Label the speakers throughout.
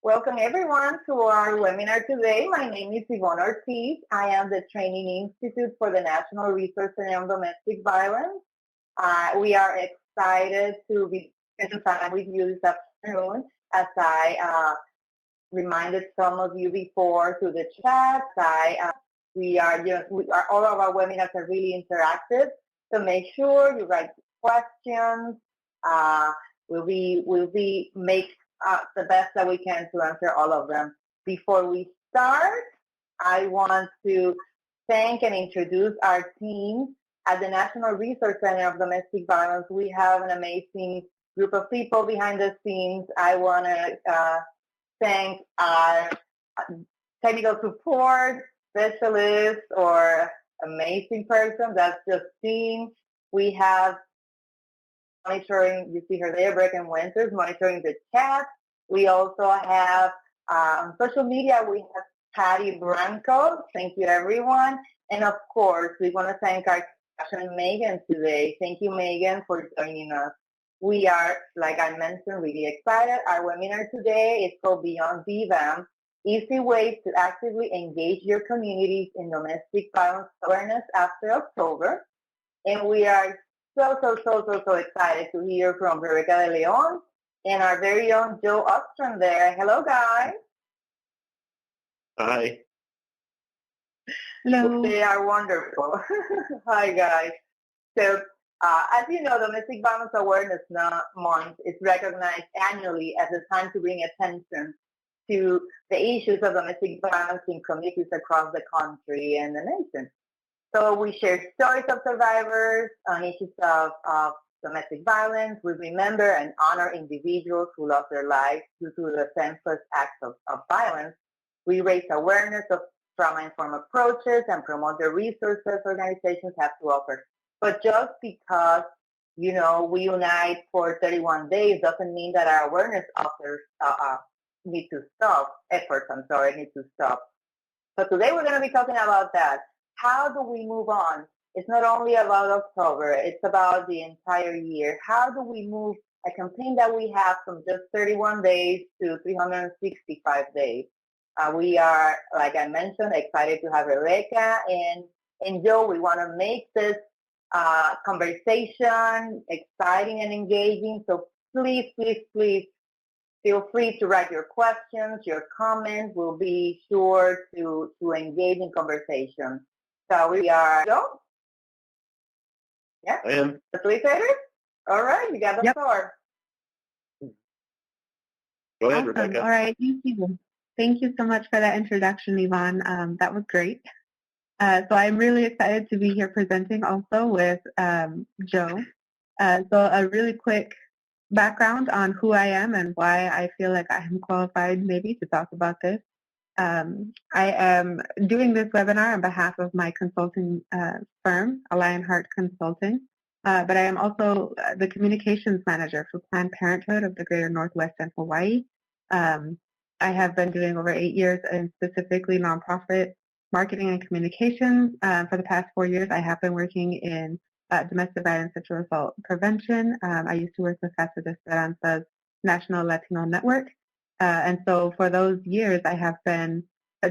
Speaker 1: Welcome everyone to our webinar today. My name is Yvonne Ortiz. I am the Training Institute for the National Resource Center on Domestic Violence. We are excited to be spending time with you this afternoon. As I reminded some of you before through the chat, all of our webinars are really interactive. So make sure you write questions. We'll make the best that we can to answer all of them. Before we start, I want to thank and introduce our team at the National Resource Center of Domestic Violence. We have an amazing group of people behind the scenes. I want to thank our technical support specialist or amazing person. That's Justine. We have monitoring, you see her there, Brecken Winters, monitoring the chat. We also have on social media, we have Patty Branco. Thank you, everyone. And of course, we want to thank our caption Megan today. Thank you, Megan, for joining us. We are, like I mentioned, really excited. Our webinar today is called Beyond DVAM, Easy Ways to Actively Engage Your Communities in Domestic Violence Awareness After October. And we are so excited to hear from Rebecca de Leon and our very own Joe Ostrom there. Hello, guys.
Speaker 2: Hi.
Speaker 3: Hello.
Speaker 1: They are wonderful. Hi, guys. So, as you know, Domestic Violence Awareness Month is recognized annually as a time to bring attention to the issues of domestic violence in communities across the country and the nation. So we share stories of survivors on issues of domestic violence. We remember and honor individuals who lost their lives due to the senseless acts of violence. We raise awareness of trauma-informed approaches and promote the resources organizations have to offer. But just because, you know, we unite for 31 days doesn't mean that our awareness efforts need to stop. So today we're going to be talking about that. How do we move on? It's not only about October, it's about the entire year. How do we move a campaign that we have from just 31 days to 365 days? We are, like I mentioned, excited to have Rebecca and Joe. We want to make this conversation exciting and engaging. So please feel free to write your questions, your comments. We'll be sure to engage in conversation. So we are, Joe? Yeah?
Speaker 2: I am.
Speaker 1: Facilitator? All right, you got the floor.
Speaker 2: Go ahead,
Speaker 3: Awesome.
Speaker 2: Rebecca.
Speaker 3: All right, thank you. Thank you so much for that introduction, Yvonne. That was great. So I'm really excited to be here presenting also with Joe. So a really quick background on who I am and why I feel like I am qualified maybe to talk about this. I am doing this webinar on behalf of my consulting firm, Lionheart Consulting, but I am also the communications manager for Planned Parenthood of the Greater Northwest and Hawaii. I have been doing over 8 years in specifically nonprofit marketing and communications. For the past 4 years, I have been working in domestic violence sexual assault prevention. I used to work with Casa de Esperanza's National Latino Network. And so for those years, I have been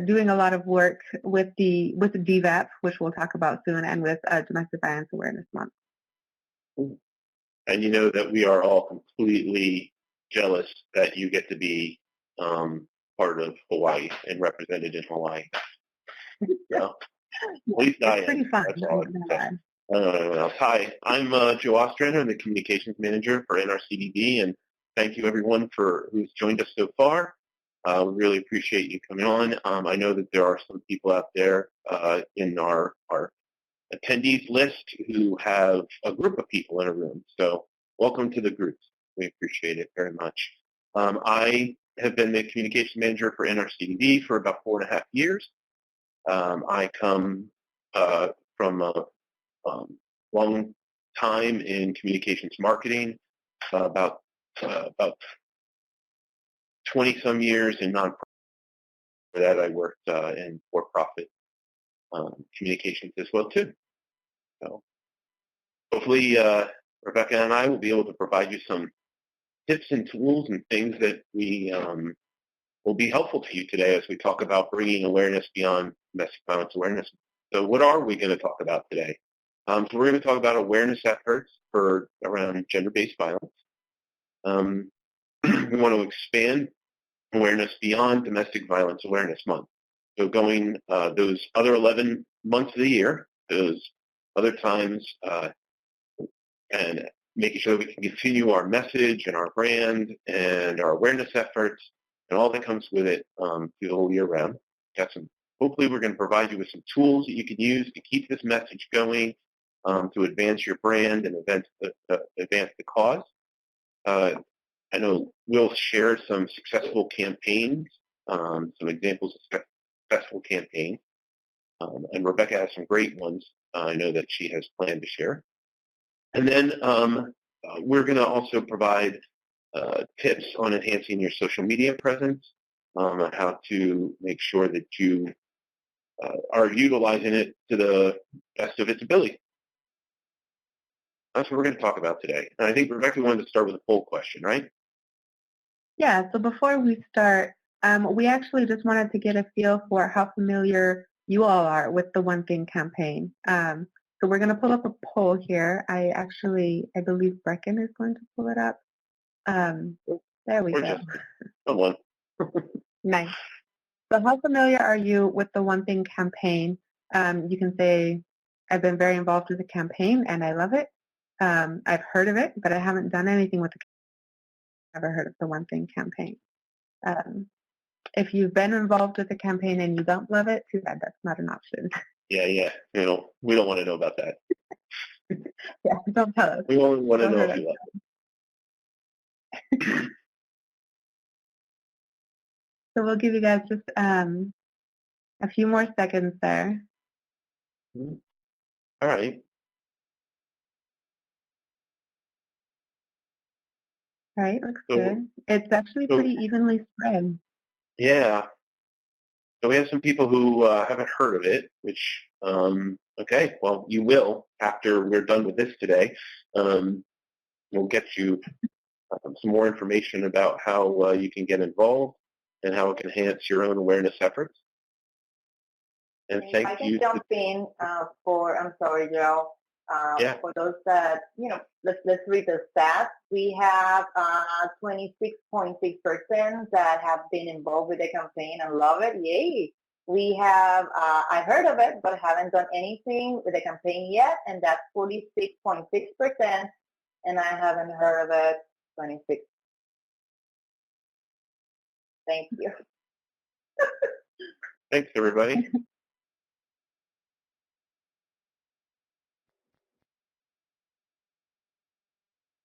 Speaker 3: doing a lot of work with the DVAP, which we'll talk about soon, and with Domestic Violence Awareness Month.
Speaker 2: And you know that we are all completely jealous that you get to be part of Hawaii and represented in Hawaii. So, at least I am.
Speaker 3: Pretty fun.
Speaker 2: That's all I can say. Hi, I'm Joe Ostrander. I'm the communications manager for NRCDD, and thank you everyone who's joined us so far. We really appreciate you coming on. I know that there are some people out there in our attendees list who have a group of people in a room. So welcome to the group. We appreciate it very much. I have been the communication manager for NRCDD for about 4.5 years. I come from a long time in communications marketing, about 20-some years in nonprofit. For that, I worked in for-profit communications as well too. So hopefully, Rebecca and I will be able to provide you some tips and tools and things that we will be helpful to you today as we talk about bringing awareness beyond domestic violence awareness. So what are we going to talk about today? So we're going to talk about awareness efforts around gender-based violence. We want to expand awareness beyond Domestic Violence Awareness Month. So going those other 11 months of the year, those other times, and making sure that we can continue our message and our brand and our awareness efforts and all that comes with it through the whole year round. Hopefully we're going to provide you with some tools that you can use to keep this message going, to advance your brand and advance the cause. I know we'll share some successful campaigns, some examples of successful campaigns, and Rebecca has some great ones I know that she has planned to share. And then we're going to also provide tips on enhancing your social media presence, on how to make sure that you are utilizing it to the best of its ability. That's what we're going to talk about today. And I think Rebecca wanted to start with a poll question, right?
Speaker 3: Yeah, so before we start, we actually just wanted to get a feel for how familiar you all are with the One Thing campaign. So we're going to pull up a poll here. I believe Brecken is going to pull it up. There we go.
Speaker 2: Someone.
Speaker 3: Nice. So how familiar are you with the One Thing campaign? You can say, I've been very involved with the campaign and I love it. I've heard of it, but I haven't done anything with the campaign. Never heard of the One Thing campaign. If you've been involved with the campaign and you don't love it, too bad, that's not an option.
Speaker 2: Yeah. We don't want to know about that.
Speaker 3: Yeah, don't tell us.
Speaker 2: We only want to know if you love it.
Speaker 3: So we'll give you guys just a few more seconds there.
Speaker 2: All right.
Speaker 3: All right, looks good. It's actually pretty evenly spread.
Speaker 2: Yeah. So we have some people who haven't heard of it, which, okay, well, you will after we're done with this today. We'll get you some more information about how you can get involved and how it can enhance your own awareness efforts. And thank
Speaker 1: I can
Speaker 2: you.
Speaker 1: jump in I'm sorry, Joe. For those that, let's read the stats. We have 26.6% that have been involved with the campaign and love it. Yay. We have, I heard of it, but haven't done anything with the campaign yet, and that's 46.6%. And I haven't heard of it, 26. Thank you.
Speaker 2: Thanks, everybody.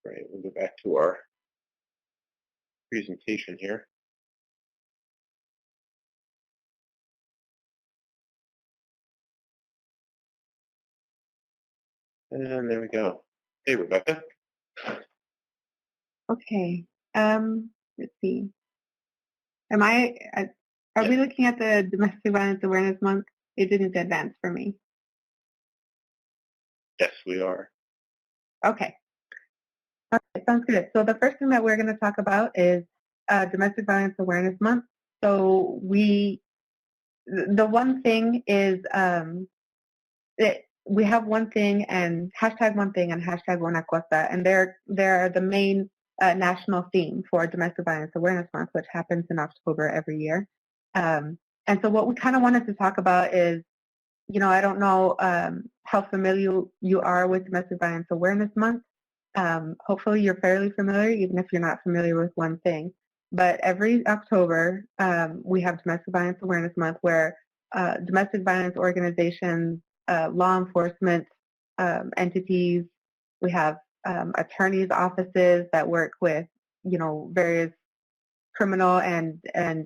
Speaker 2: Right, we'll go back to our presentation here. And there we go. Hey, Rebecca.
Speaker 3: Okay. Let's see. Are we looking at the Domestic Violence Awareness Month? It didn't advance for me.
Speaker 2: Yes, we are.
Speaker 3: Okay. Okay, sounds good. So the first thing that we're going to talk about is Domestic Violence Awareness Month. So the one thing is we have One Thing and hashtag One Thing and hashtag Una Cosa, and they're the main national theme for Domestic Violence Awareness Month, which happens in October every year. And so what we kind of wanted to talk about is, I don't know how familiar you are with Domestic Violence Awareness Month. Hopefully you're fairly familiar, even if you're not familiar with One Thing. But every October, we have Domestic Violence Awareness Month where domestic violence organizations, law enforcement entities, we have attorneys' offices that work with, various criminal and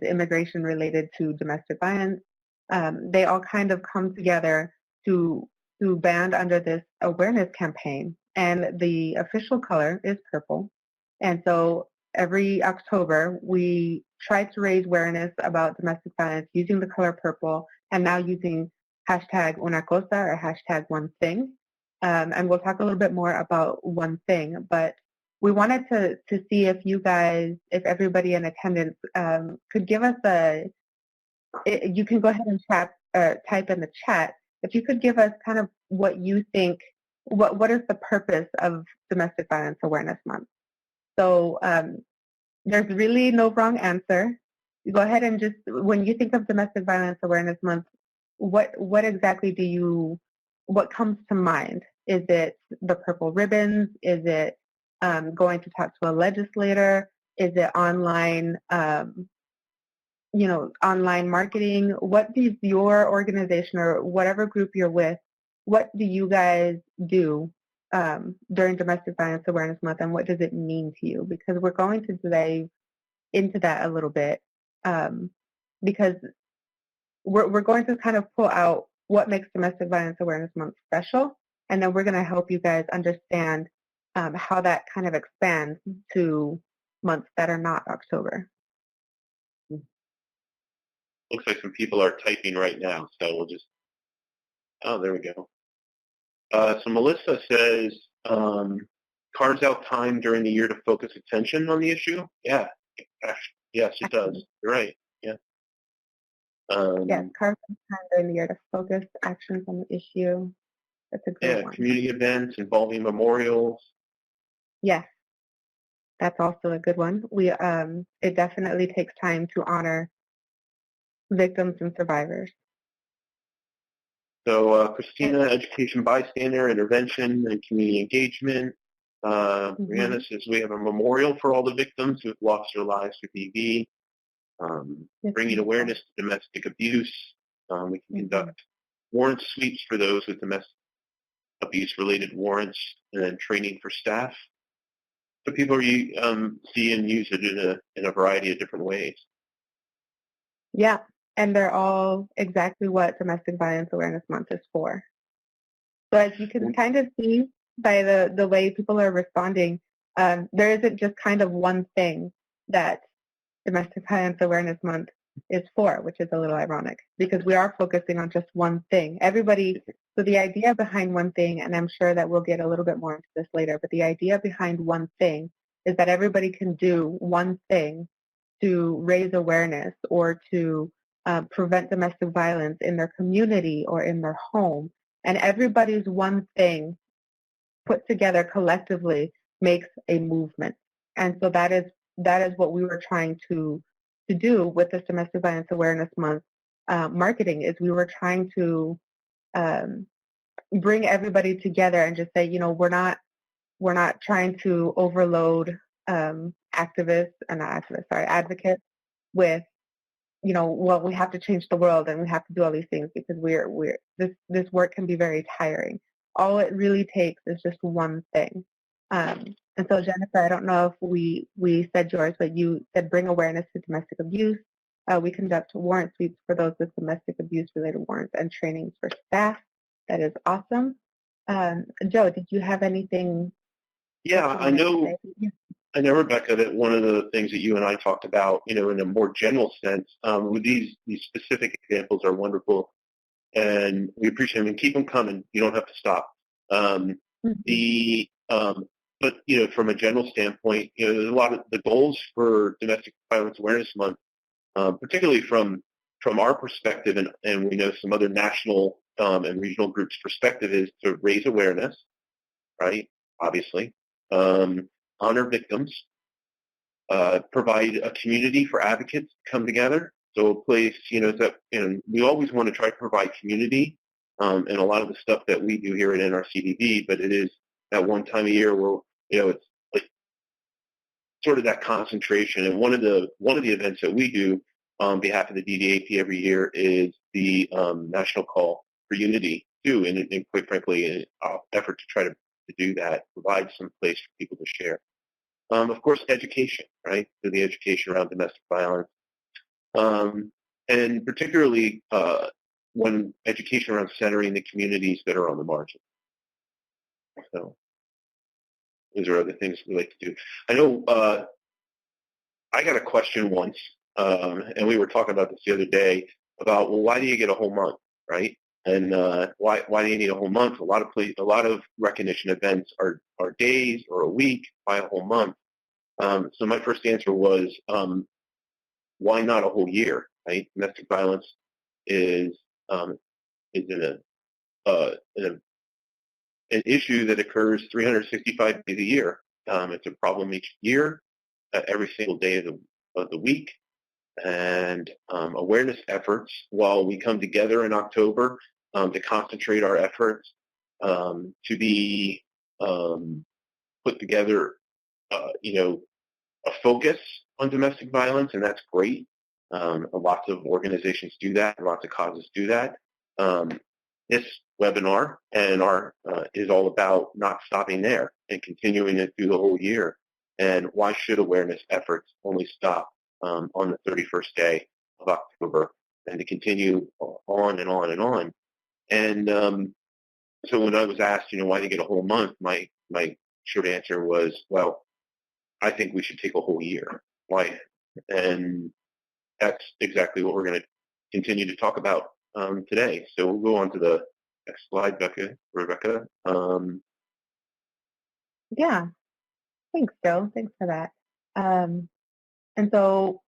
Speaker 3: immigration related to domestic violence. They all kind of come together to band under this awareness campaign. And the official color is purple. And so every October, we try to raise awareness about domestic violence using the color purple and now using hashtag Una Cosa or hashtag One Thing. And we'll talk a little bit more about One Thing. But we wanted to see if you guys, if everybody in attendance could give us you can go ahead and type in the chat, if you could give us kind of what you think, what is the purpose of Domestic Violence Awareness Month? So there's really no wrong answer. You go ahead and just, when you think of Domestic Violence Awareness Month, what exactly what comes to mind? Is it the purple ribbons? Is it going to talk to a legislator? Is it online, online marketing? What does your organization or whatever group you're with, what do you guys do during Domestic Violence Awareness Month, and what does it mean to you? Because we're going to dive into that a little bit, because we're going to kind of pull out what makes Domestic Violence Awareness Month special, and then we're going to help you guys understand how that kind of expands to months that are not October.
Speaker 2: Looks like some people are typing right now, so we'll just, oh, there we go. So Melissa says, carves out time during the year to focus attention on the issue. Yeah, actually, yes, it does. You're right, yeah.
Speaker 3: Yes, carve out time during the year to focus actions on the issue. That's a good one.
Speaker 2: Yeah, community events involving memorials.
Speaker 3: Yes, that's also a good one. It definitely takes time to honor victims and survivors.
Speaker 2: So Christina, education, bystander, intervention, and community engagement. Brianna says we have a memorial for all the victims who have lost their lives through DV. Bringing awareness to domestic abuse. We can conduct warrant sweeps for those with domestic abuse-related warrants, and then training for staff. So people see and use it in a variety of different ways.
Speaker 3: Yeah, and they're all exactly what Domestic Violence Awareness Month is for. So as you can kind of see by the way people are responding, there isn't just kind of one thing that Domestic Violence Awareness Month is for, which is a little ironic because we are focusing on just one thing. So the idea behind one thing, and I'm sure that we'll get a little bit more into this later, but the idea behind one thing is that everybody can do one thing to raise awareness or to prevent domestic violence in their community or in their home. And everybody's one thing put together collectively makes a movement. And so that is what we were trying to do with this Domestic Violence Awareness Month marketing, is we were trying to bring everybody together and just say, we're not trying to overload advocates with, well, we have to change the world and we have to do all these things because this work can be very tiring. All it really takes is just one thing. And so, Jennifer, I don't know if we said yours, but you said bring awareness to domestic abuse. We conduct warrant sweeps for those with domestic abuse-related warrants and trainings for staff. That is awesome. Joe, did you have anything?
Speaker 2: Yeah, I know, Rebecca, that one of the things that you and I talked about, in a more general sense, with these specific examples are wonderful, and we appreciate them, and keep them coming. You don't have to stop. But from a general standpoint, there's a lot of the goals for Domestic Violence Awareness Month, particularly from our perspective, and we know some other national and regional groups' perspective, is to raise awareness, right? Obviously, honor victims, provide a community for advocates to come together. So a place, we always want to try to provide community, and a lot of the stuff that we do here at NRCDV, but it is that one time a year where it's like sort of that concentration. And one of the events that we do on behalf of the DVAP every year is the National Call for Unity too, and quite frankly, an effort to try to do that, provide some place for people to share. Of course, education, right? So the education around domestic violence, and particularly when education around centering the communities that are on the margin. So those are other things we like to do. I know I got a question once, and we were talking about this the other day about, well, why do you get a whole month, right? And why do you need a whole month? A lot of recognition events are days or a week. Why a whole month? So my first answer was, why not a whole year? Right? Domestic violence is an issue that occurs 365 days a year. It's a problem each year, every single day of the week. And awareness efforts, while we come together in October to concentrate our efforts, to be put together, a focus on domestic violence, and that's great. Lots of organizations do that, lots of causes do that. This webinar and is all about not stopping there and continuing it through the whole year. And why should awareness efforts only stop on the 31st day of October, and to continue on and on and on? And so when I was asked, why do you get a whole month, my short answer was, well, I think we should take a whole year. Why? And that's exactly what we're going to continue to talk about today. So we'll go on to the next slide, Rebecca.
Speaker 3: Yeah, thanks, Joe. Thanks for that. And so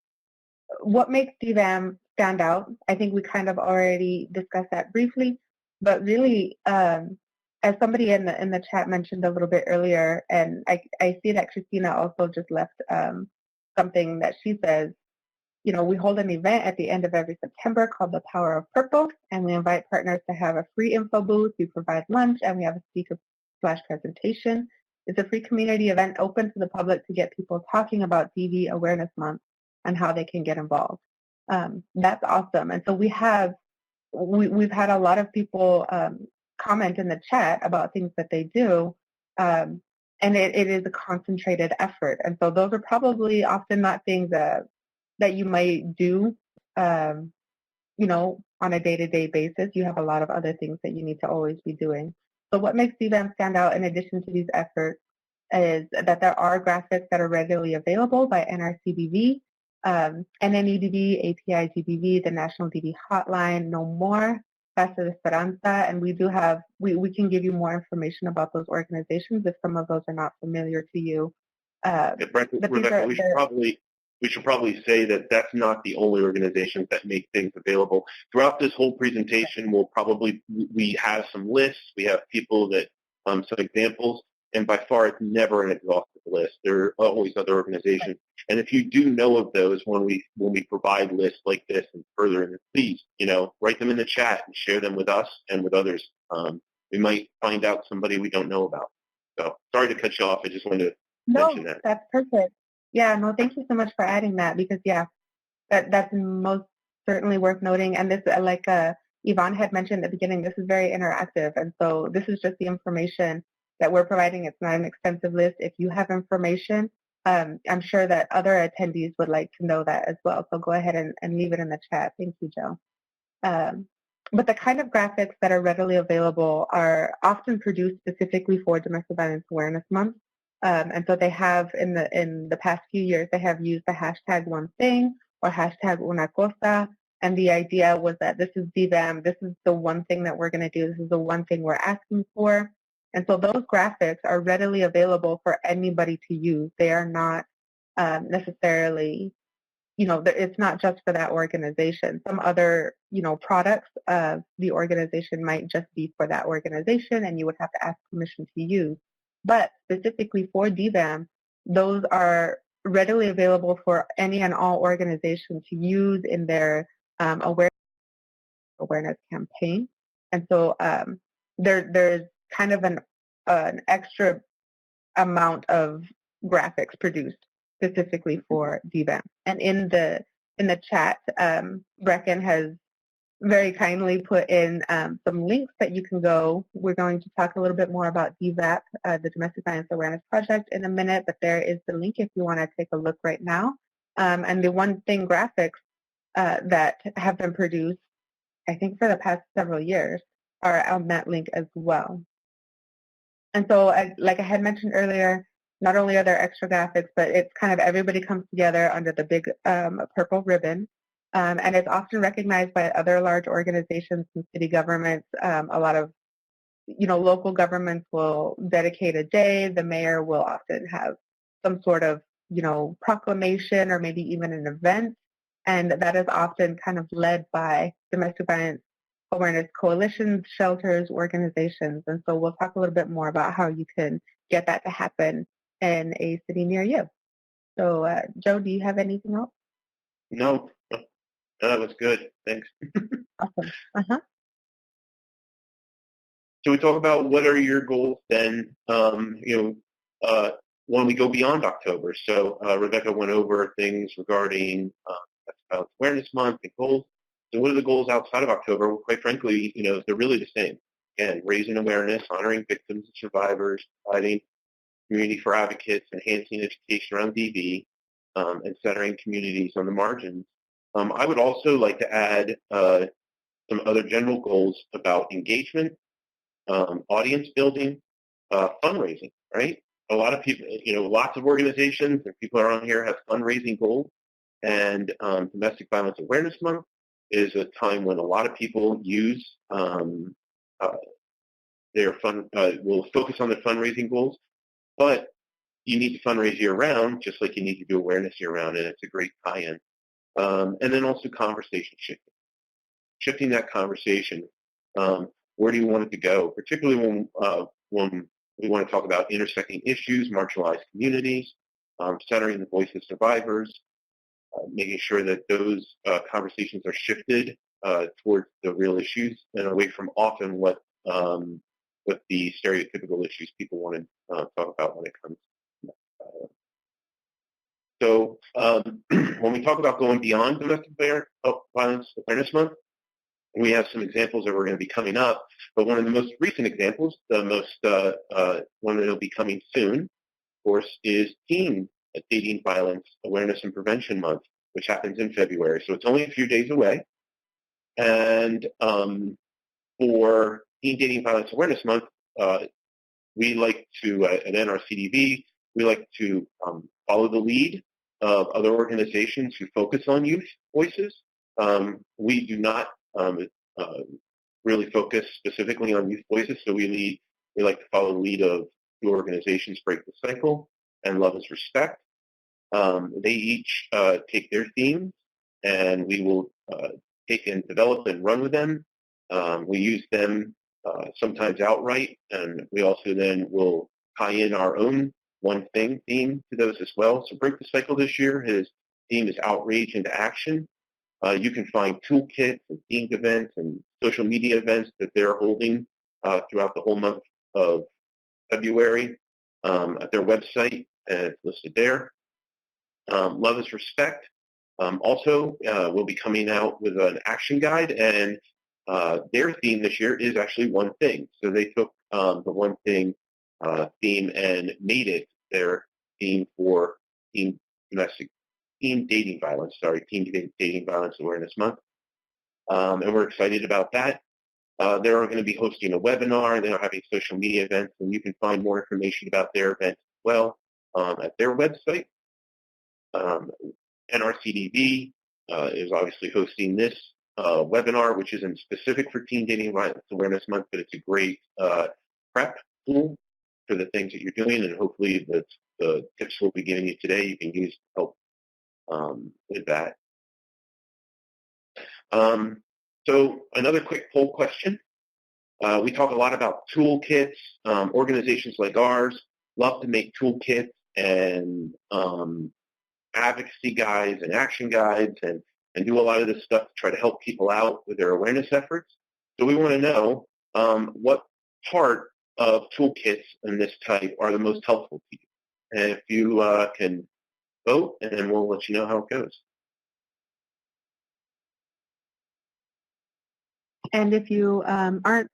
Speaker 3: what makes DVAM stand out? I think we kind of already discussed that briefly, but really, as somebody in the chat mentioned a little bit earlier, and I see that Christina also just left something that she says, we hold an event at the end of every September called The Power of Purple, and we invite partners to have a free info booth. We provide lunch, and we have a speaker/presentation. It's a free community event open to the public to get people talking about DV Awareness Month and how they can get involved. That's awesome. And so we've had a lot of people comment in the chat about things that they do, and it is a concentrated effort. And so those are probably often not things that you might do, on a day-to-day basis. You have a lot of other things that you need to always be doing. So what makes DVAM stand out in addition to these efforts is that there are graphics that are readily available by NRCDV, NNEDV, API GBV, the National DV Hotline, No More, Casa de Esperanza, and we can give you more information about those organizations if some of those are not familiar to you.
Speaker 2: Rebecca, we should probably say that that's not the only organizations that make things available. Throughout this whole presentation, we have some lists, we have people that, some examples, and by far it's never an exhaustive list. There are always other organizations. And if you do know of those when we provide lists like this and further, please, write them in the chat and share them with us and with others. We might find out somebody we don't know about. So sorry to cut you off. I just wanted to mention that.
Speaker 3: No, that's perfect. Yeah, no, thank you so much for adding that, because that's most certainly worth noting. And this, like Yvonne had mentioned at the beginning, this is very interactive. And so this is just the information that we're providing. It's not an extensive list. If you have information, I'm sure that other attendees would like to know that as well. So go ahead and leave it in the chat. Thank you, Joe. But the kind of graphics that are readily available are often produced specifically for Domestic Violence Awareness Month. And so they have, in the past few years, they have used the hashtag one thing or hashtag una cosa. And the idea was that this is DVAM, this is the one thing that we're going to do, this is the one thing we're asking for. And so those graphics are readily available for anybody to use. They are not necessarily, it's not just for that organization. Some other, products of the organization might just be for that organization, and you would have to ask permission to use. But specifically for DVAM, those are readily available for any and all organizations to use in their awareness campaign. And so there's kind of an extra amount of graphics produced specifically for DVAM. And in the chat, Brecken has very kindly put in some links that you can go. We're going to talk a little bit more about DVAP, the Domestic Violence Awareness Project, in a minute, but there is the link if you want to take a look right now. And the one thing graphics that have been produced, I think for the past several years, are on that link as well. And so, like I had mentioned earlier, not only are there extra graphics, but it's kind of everybody comes together under the big purple ribbon. and it's often recognized by other large organizations and city governments. A lot of local governments will dedicate a day. The mayor will often have some sort of proclamation or maybe even an event, and that is often kind of led by domestic violence awareness coalitions, shelters, organizations. And so we'll talk a little bit more about how you can get that to happen in a city near you. So, Joe, do you have anything else?
Speaker 2: No, that was good. Thanks.
Speaker 3: Awesome. Uh-huh.
Speaker 2: So we talk about what are your goals then, when we go beyond October. So Rebecca went over things regarding Violence Awareness Month and goals. So what are the goals outside of October? Well, quite frankly, they're really the same. Again, raising awareness, honoring victims and survivors, providing community for advocates, enhancing education around DV, and centering communities on the margins. I would also like to add some other general goals about engagement, audience building, fundraising, right? A lot of people, lots of organizations and people around here have fundraising goals, and Domestic Violence Awareness Month is a time when a lot of people use will focus on their fundraising goals, but you need to fundraise year-round, just like you need to do awareness year-round, and it's a great tie-in. And then also conversation shifting that conversation. Where do you want it to go? Particularly when we want to talk about intersecting issues, marginalized communities, centering the voice of survivors, making sure that those conversations are shifted towards the real issues and away from often what the stereotypical issues people want to talk about when it comes to So when we talk about going beyond Domestic Violence Awareness Month, we have some examples that we're going to be coming up, but one of the most recent examples, one that will be coming soon, of course, is Teen Dating Violence Awareness and Prevention Month, which happens in February. So it's only a few days away. And for Teen Dating Violence Awareness Month, we like to, at NRCDV, we like to follow the lead of other organizations who focus on youth voices. We do not really focus specifically on youth voices, so we like to follow the lead of two organizations, Break the Cycle and Love is Respect. They each take their themes, and we will take and develop and run with them. We use them sometimes outright, and we also then will tie in our own one thing theme to those as well. So Break the Cycle this year, his theme is Outrage into Action. You can find toolkits and themed events and social media events that they're holding throughout the whole month of February at their website, and it's listed there. Love is Respect also will be coming out with an action guide, and their theme this year is actually one thing. So they took the one thing theme and made it their theme for Teen Dating Violence Awareness Month. And we're excited about that. They're going to be hosting a webinar, and they're having social media events, and you can find more information about their events as well at their website. NRCDV is obviously hosting this webinar, which isn't specific for Teen Dating Violence Awareness Month, but it's a great prep tool for the things that you're doing, and hopefully the tips we'll be giving you today you can use to help with that. So another quick poll question. We talk a lot about toolkits. Organizations like ours love to make toolkits and advocacy guides and action guides and do a lot of this stuff to try to help people out with their awareness efforts. So we want to know what part of toolkits in this type are the most helpful to you. And if you can vote, and then we'll let you know how it goes.
Speaker 3: And if you aren't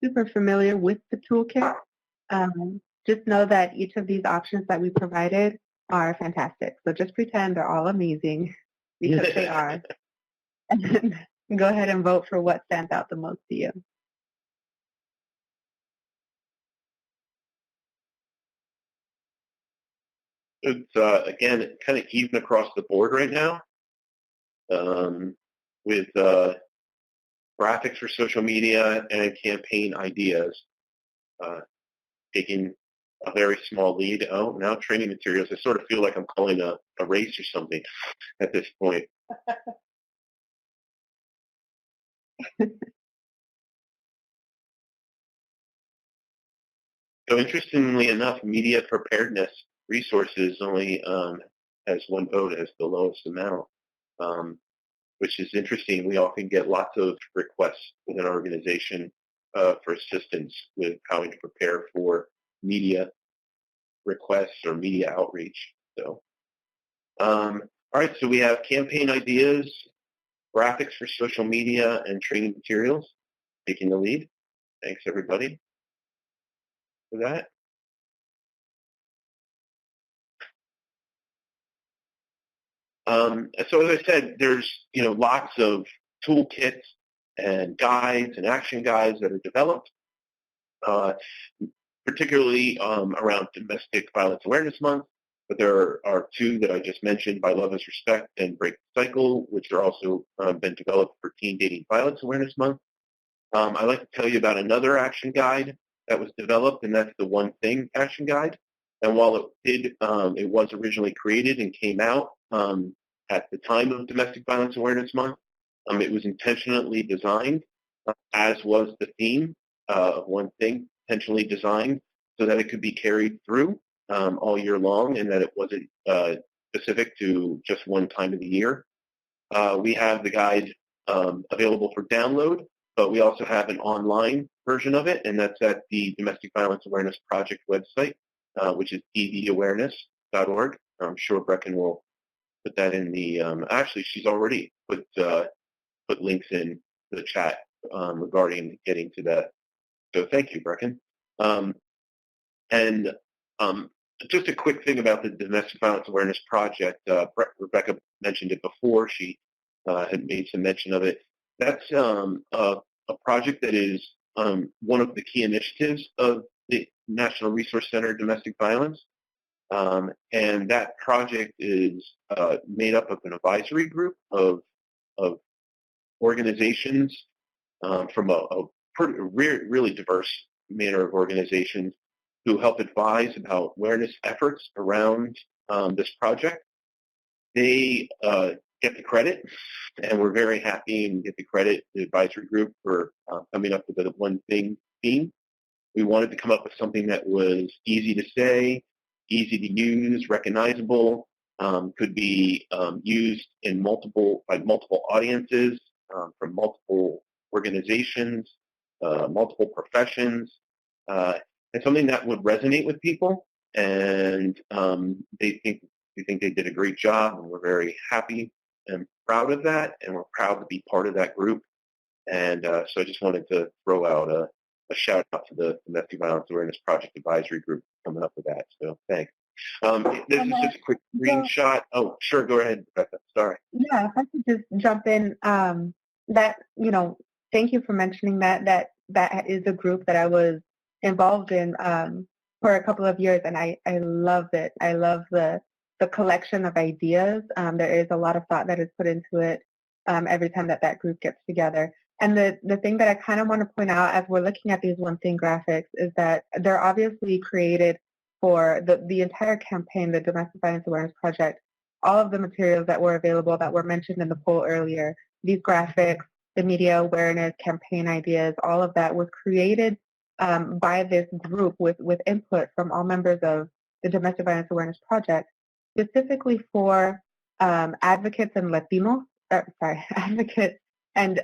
Speaker 3: super familiar with the toolkit, just know that each of these options that we provided are fantastic. So just pretend they're all amazing, because they are. And then go ahead and vote for what stands out the most to you.
Speaker 2: It's, again, kind of even across the board right now. with graphics for social media and campaign ideas, taking a very small lead. Oh, now training materials. I sort of feel like I'm calling a race or something at this point. So interestingly enough, media preparedness resources only has one vote as the lowest amount, which is interesting. We often get lots of requests within our organization for assistance with how to prepare for media requests or media outreach. So, all right, so we have campaign ideas, graphics for social media, and training materials taking the lead. Thanks, everybody, for that. So as I said, there's lots of toolkits and guides and action guides that are developed, particularly around Domestic Violence Awareness Month. But there are two that I just mentioned, By Love is Respect and Break the Cycle, which are also been developed for Teen Dating Violence Awareness Month. I'd like to tell you about another action guide that was developed, and that's the One Thing action guide. And while it was originally created and came out at the time of Domestic Violence Awareness Month, it was intentionally designed, as was the theme of One Thing, intentionally designed so that it could be carried through all year long, and that it wasn't specific to just one time of the year. We have the guide available for download, but we also have an online version of it, and that's at the Domestic Violence Awareness Project website, which is dvawareness.org. I'm sure Brecken will put that in the, actually she's already put links in the chat regarding getting to that. So thank you, Brecken. And just a quick thing about the Domestic Violence Awareness Project. Rebecca mentioned it before. She had made some mention of it. That's a project that is one of the key initiatives of the National Resource Center Domestic Violence. And that project is made up of an advisory group of organizations from a really diverse manner of organizations who help advise about awareness efforts around this project. They get the credit, and we're very happy and get the credit, the advisory group, for coming up with the One Thing theme. We wanted to come up with something that was easy to say, easy to use, recognizable, could be used in multiple audiences, from multiple organizations, multiple professions, and something that would resonate with people. And we think they did a great job, and we're very happy and proud of that, and we're proud to be part of that group. And so I just wanted to throw out a shout out to the Domestic Violence Awareness Project Advisory Group coming up with that. So thanks. This is just a quick screenshot. Oh, sure. Go ahead, Rebecca. Sorry.
Speaker 3: Yeah, if I could just jump in. Thank you for mentioning that is a group that I was involved in for a couple of years, and I loved it. I love the collection of ideas. There is a lot of thought that is put into it every time that group gets together. And the thing that I kind of want to point out as we're looking at these One Thing graphics is that they're obviously created for the entire campaign, the Domestic Violence Awareness Project. All of the materials that were available that were mentioned in the poll earlier, these graphics, the media awareness, campaign ideas, all of that was created by this group with input from all members of the Domestic Violence Awareness Project, specifically for advocates and advocates and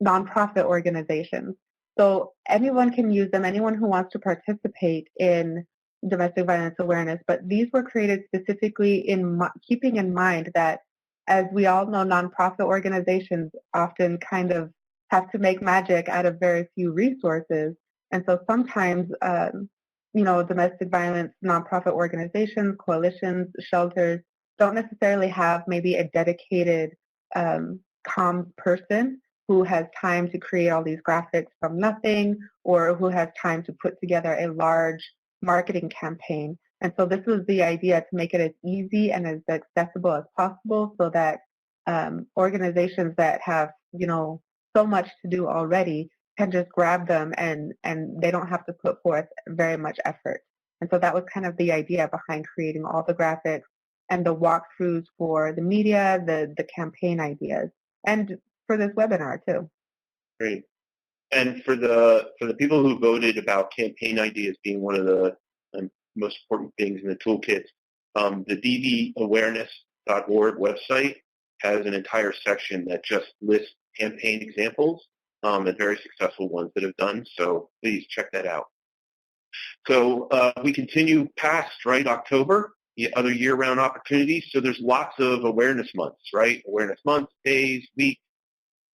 Speaker 3: nonprofit organizations. So anyone can use them, anyone who wants to participate in domestic violence awareness, but these were created specifically in keeping in mind that, as we all know, nonprofit organizations often kind of have to make magic out of very few resources. And so sometimes, domestic violence nonprofit organizations, coalitions, shelters don't necessarily have maybe a dedicated comms person who has time to create all these graphics from nothing, or who has time to put together a large marketing campaign. And so this was the idea, to make it as easy and as accessible as possible so that organizations that have, so much to do already can just grab them and they don't have to put forth very much effort. And so that was kind of the idea behind creating all the graphics and the walkthroughs for the media, the campaign ideas, and for this webinar too.
Speaker 2: Great. And for the people who voted about campaign ideas being one of the most important things in the toolkits, the DVAwareness.org website has an entire section that just lists campaign examples and very successful ones that have done. So please check that out. So we continue past, right, October, other year-round opportunities. So there's lots of awareness months, right? Awareness months, days, weeks,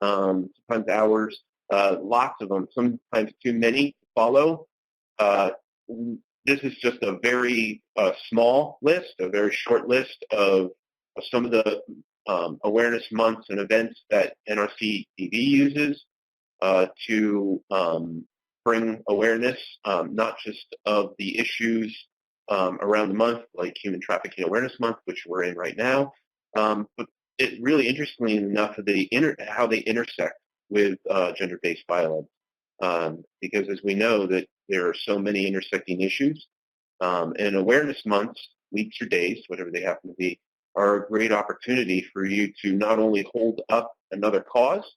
Speaker 2: sometimes hours, lots of them, sometimes too many to follow. This is just a very small list, a very short list of some of the awareness months and events that NRC TV uses to bring awareness, not just of the issues around the month, like Human Trafficking Awareness Month, which we're in right now, but it really, interestingly enough, how they intersect with gender-based violence, because as we know that there are so many intersecting issues, and awareness months, weeks or days, whatever they happen to be, are a great opportunity for you to not only hold up another cause,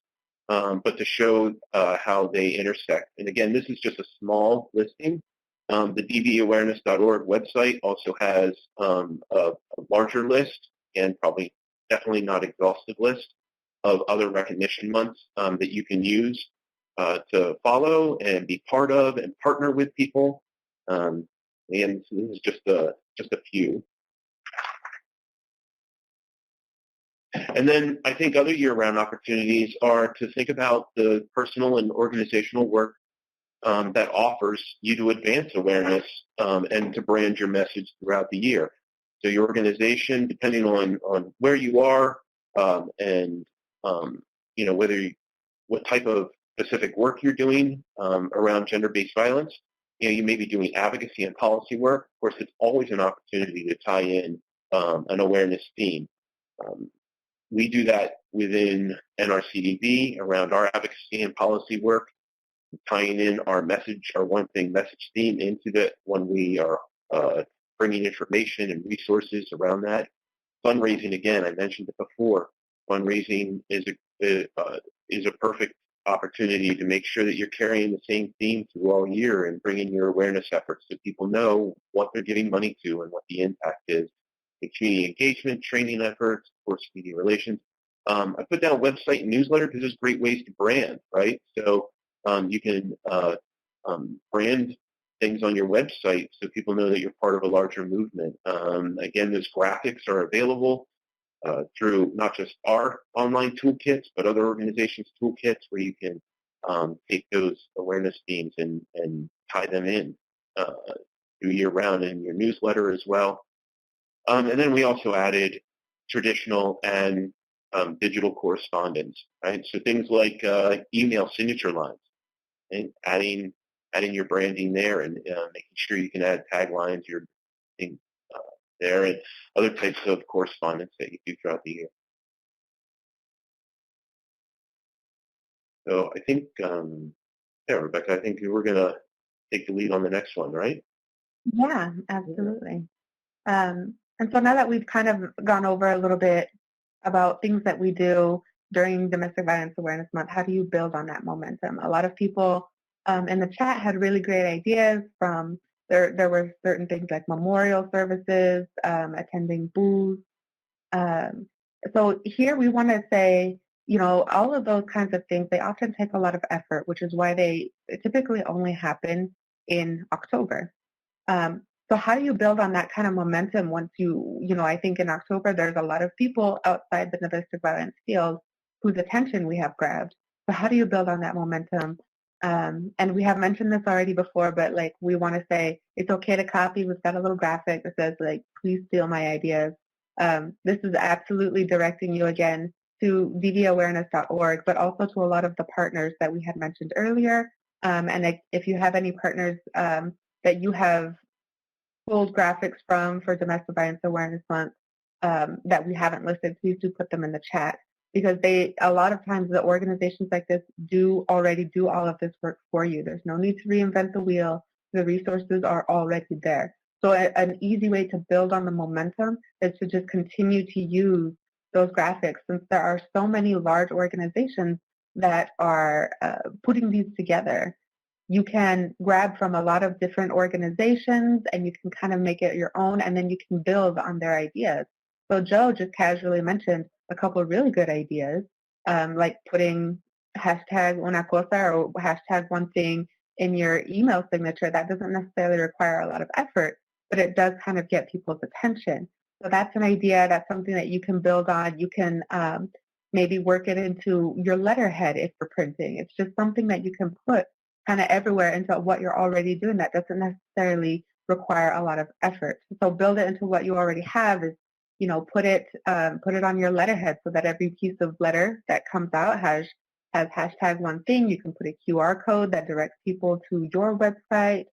Speaker 2: but to show how they intersect. And again, this is just a small listing. The DVAwareness.org website also has a larger list, and probably definitely not exhaustive list, of other recognition months that you can use to follow and be part of and partner with people. And so this is just a few. And then I think other year-round opportunities are to think about the personal and organizational work that offers you to advance awareness and to brand your message throughout the year. So your organization, depending on where you are and what type of specific work you're doing around gender-based violence, you may be doing advocacy and policy work. Of course, it's always an opportunity to tie in an awareness theme. We do that within NRCDB around our advocacy and policy work, tying in our message, our one thing message theme into that when we are bringing information and resources around that. Fundraising, again, I mentioned it before. Fundraising is a perfect opportunity to make sure that you're carrying the same theme through all year and bringing your awareness efforts so people know what they're giving money to and what the impact is. The community engagement, training efforts, of course, media relations. I put down a website and newsletter because there's great ways to brand, right? So you can brand things on your website so people know that you're part of a larger movement. Again, those graphics are available through not just our online toolkits, but other organizations' toolkits where you can take those awareness themes and tie them in through year-round in your newsletter as well. And then we also added traditional and digital correspondence, right? So things like email signature lines, and adding your branding there, and making sure you can add taglines, your thing there, and other types of correspondence that you do throughout the year. So I think, yeah, Rebecca, I think we're going to take the lead on the next one, right?
Speaker 3: Yeah, absolutely. And so now that we've kind of gone over a little bit about things that we do during Domestic Violence Awareness Month, how do you build on that momentum? A lot of people in the chat had really great ideas from, there were certain things like memorial services, attending booths. So here we want to say, all of those kinds of things, they often take a lot of effort, which is why they typically only happen in October. So how do you build on that kind of momentum once I think in October there's a lot of people outside the domestic violence field whose attention we have grabbed. So how do you build on that momentum? And we have mentioned this already before, but we want to say it's okay to copy. We've got a little graphic that says please steal my ideas. This is absolutely directing you again to dvawareness.org, but also to a lot of the partners that we had mentioned earlier. And if you have any partners that you have pulled graphics from for Domestic Violence Awareness Month that we haven't listed, please do put them in the chat because a lot of times the organizations like this already do all of this work for you. There's no need to reinvent the wheel. The resources are already there. So an easy way to build on the momentum is to just continue to use those graphics, since there are so many large organizations that are putting these together. You can grab from a lot of different organizations and you can kind of make it your own, and then you can build on their ideas. So Joe just casually mentioned a couple of really good ideas, like putting hashtag una cosa or hashtag one thing in your email signature. That doesn't necessarily require a lot of effort, but it does kind of get people's attention. So that's an idea. That's something that you can build on. You can maybe work it into your letterhead if you're printing. It's just something that you can put kind of everywhere into what you're already doing that doesn't necessarily require a lot of effort. So build it into what you already have. Is, you know, put it on your letterhead so that every piece of letter that comes out has hashtag one thing. You can put a QR code that directs people to your website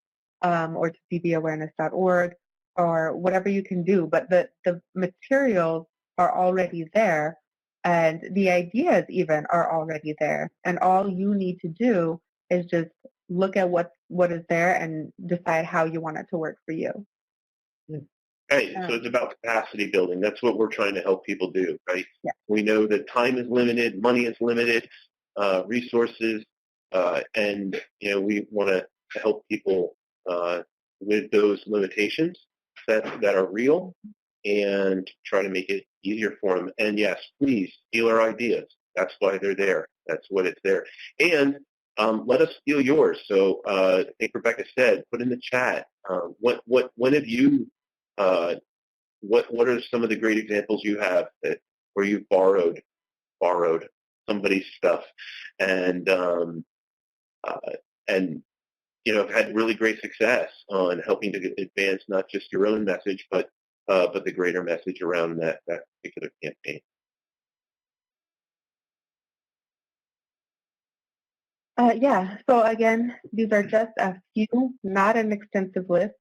Speaker 3: or to dvawareness.org or whatever you can do. But the materials are already there, and the ideas even are already there. And all you need to do is just look at what is there and decide how you want it to work for you.
Speaker 2: Right. So it's about capacity building. That's what we're trying to help people do, right?
Speaker 3: Yeah.
Speaker 2: We know that time is limited, money is limited, resources, and we want to help people with those limitations that are real, and try to make it easier for them. And yes, please steal our ideas. That's why they're there. That's what it's there. And let us steal yours. So I think Rebecca said, put in the chat. When have you? What are some of the great examples you have where you've borrowed somebody's stuff and have had really great success on helping to advance not just your own message, but the greater message around that particular campaign?
Speaker 3: Yeah, so again, these are just a few, not an extensive list,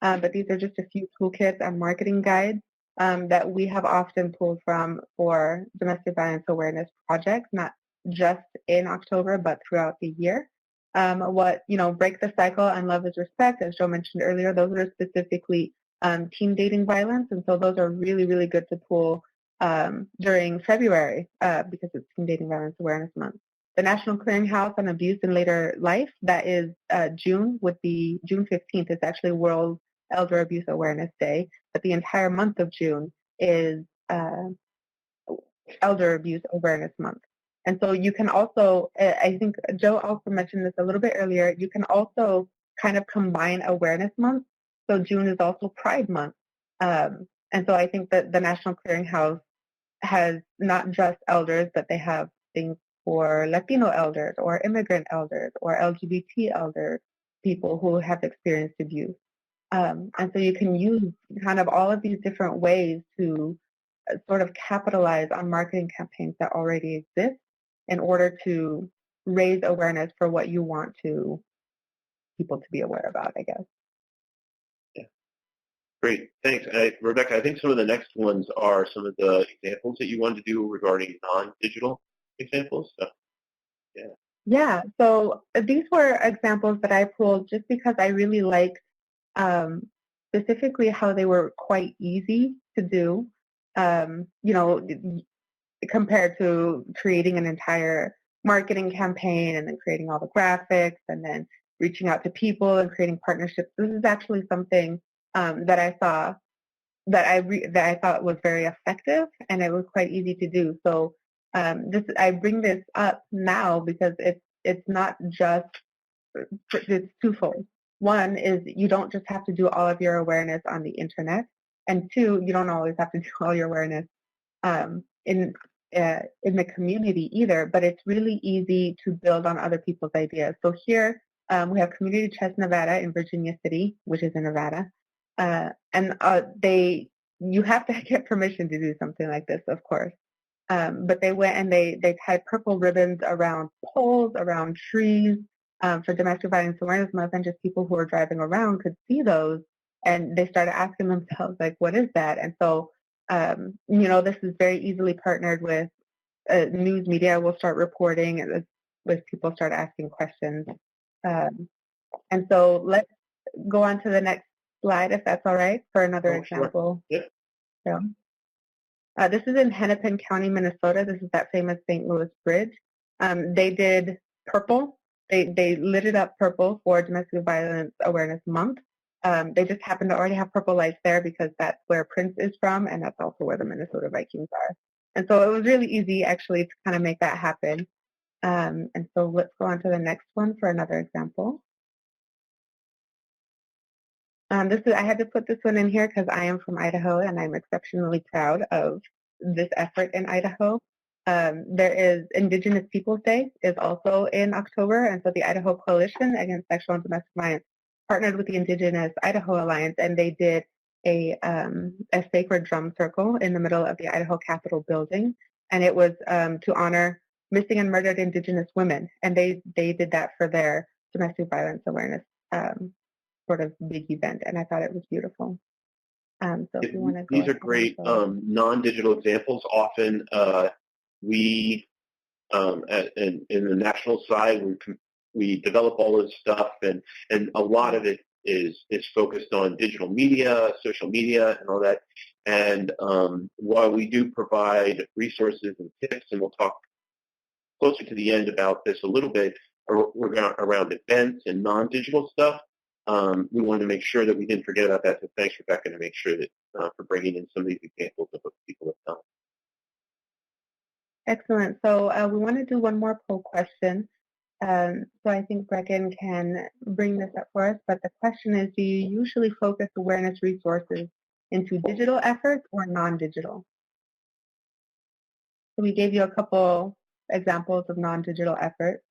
Speaker 3: but these are just a few toolkits and marketing guides that we have often pulled from for domestic violence awareness projects, not just in October, but throughout the year. Break the cycle and love is respect, as Joe mentioned earlier, those are specifically teen dating violence, and so those are really, really good to pull during February because it's Teen Dating Violence Awareness Month. The National Clearinghouse on Abuse in Later Life, that is June, would be June 15th. It's actually World Elder Abuse Awareness Day, but the entire month of June is Elder Abuse Awareness Month. And so you can also, I think Joe also mentioned this a little bit earlier, you can also kind of combine awareness months. So June is also Pride Month. And so I think that the National Clearinghouse has not just elders, but they have things for Latino elders or immigrant elders or LGBT elders, people who have experienced abuse. And so you can use kind of all of these different ways to sort of capitalize on marketing campaigns that already exist in order to raise awareness for what you want people to be aware about, I guess.
Speaker 2: Yeah. Great, thanks. Rebecca, I think some of the next ones are some of the examples that you wanted to do regarding non-digital examples. So, yeah.
Speaker 3: Yeah, so these were examples that I pulled just because I really liked specifically how they were quite easy to do, compared to creating an entire marketing campaign and then creating all the graphics and then reaching out to people and creating partnerships. This is actually something that I saw that I thought was very effective, and it was quite easy to do. So I bring this up now because it's not just, it's twofold. One is you don't just have to do all of your awareness on the internet, and two, you don't always have to do all your awareness in the community either, but it's really easy to build on other people's ideas. So here we have Community Chest Nevada in Virginia City, which is in Nevada, and you have to get permission to do something like this, of course. But they went and they tied purple ribbons around poles, around trees for Domestic Violence Awareness Month, and just people who are driving around could see those, and they started asking themselves, like, what is that? And so, this is very easily partnered with news media will start reporting as people start asking questions. And so let's go on to the next slide, if that's all right, for another example.
Speaker 2: Sure. Yep.
Speaker 3: So, this is in Hennepin County, Minnesota. This is that famous St. Louis Bridge. They did purple. They lit it up purple for Domestic Violence Awareness Month. They just happen to already have purple lights there because that's where Prince is from, and that's also where the Minnesota Vikings are. And so it was really easy, actually, to kind of make that happen. And so let's go on to the next one for another example. I had to put this one in here because I am from Idaho, and I'm exceptionally proud of this effort in Idaho. There is Indigenous Peoples Day is also in October, and so the Idaho Coalition Against Sexual and Domestic Violence partnered with the Indigenous Idaho Alliance, and they did a sacred drum circle in the middle of the Idaho Capitol building, and it was to honor missing and murdered Indigenous women, and they did that for their domestic violence awareness sort of big event, and I thought it was beautiful. So if you want to go
Speaker 2: these are great non-digital examples. Often we in the national side we develop all this stuff, and a lot of it is focused on digital media, social media, and all that. And while we do provide resources and tips, and we'll talk closer to the end about this a little bit around events and non-digital stuff, we wanted to make sure that we didn't forget about that. So thanks, Rebecca, to make sure that for bringing in some of these examples of what people have done.
Speaker 3: Excellent. So we want to do one more poll question. So I think Brecken can bring this up for us. But the question is, do you usually focus awareness resources into digital efforts or non-digital? So we gave you a couple examples of non-digital efforts.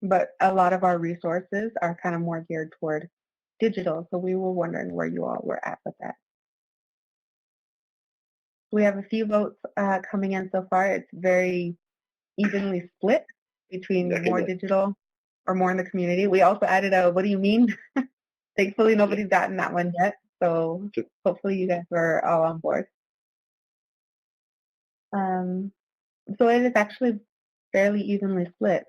Speaker 3: But a lot of our resources are kind of more geared toward digital. So we were wondering where you all were at with that. We have a few votes coming in so far. It's very evenly split between more digital or more in the community. We also added a, what do you mean? Thankfully, nobody's gotten that one yet. So hopefully you guys are all on board. So it is actually fairly evenly split.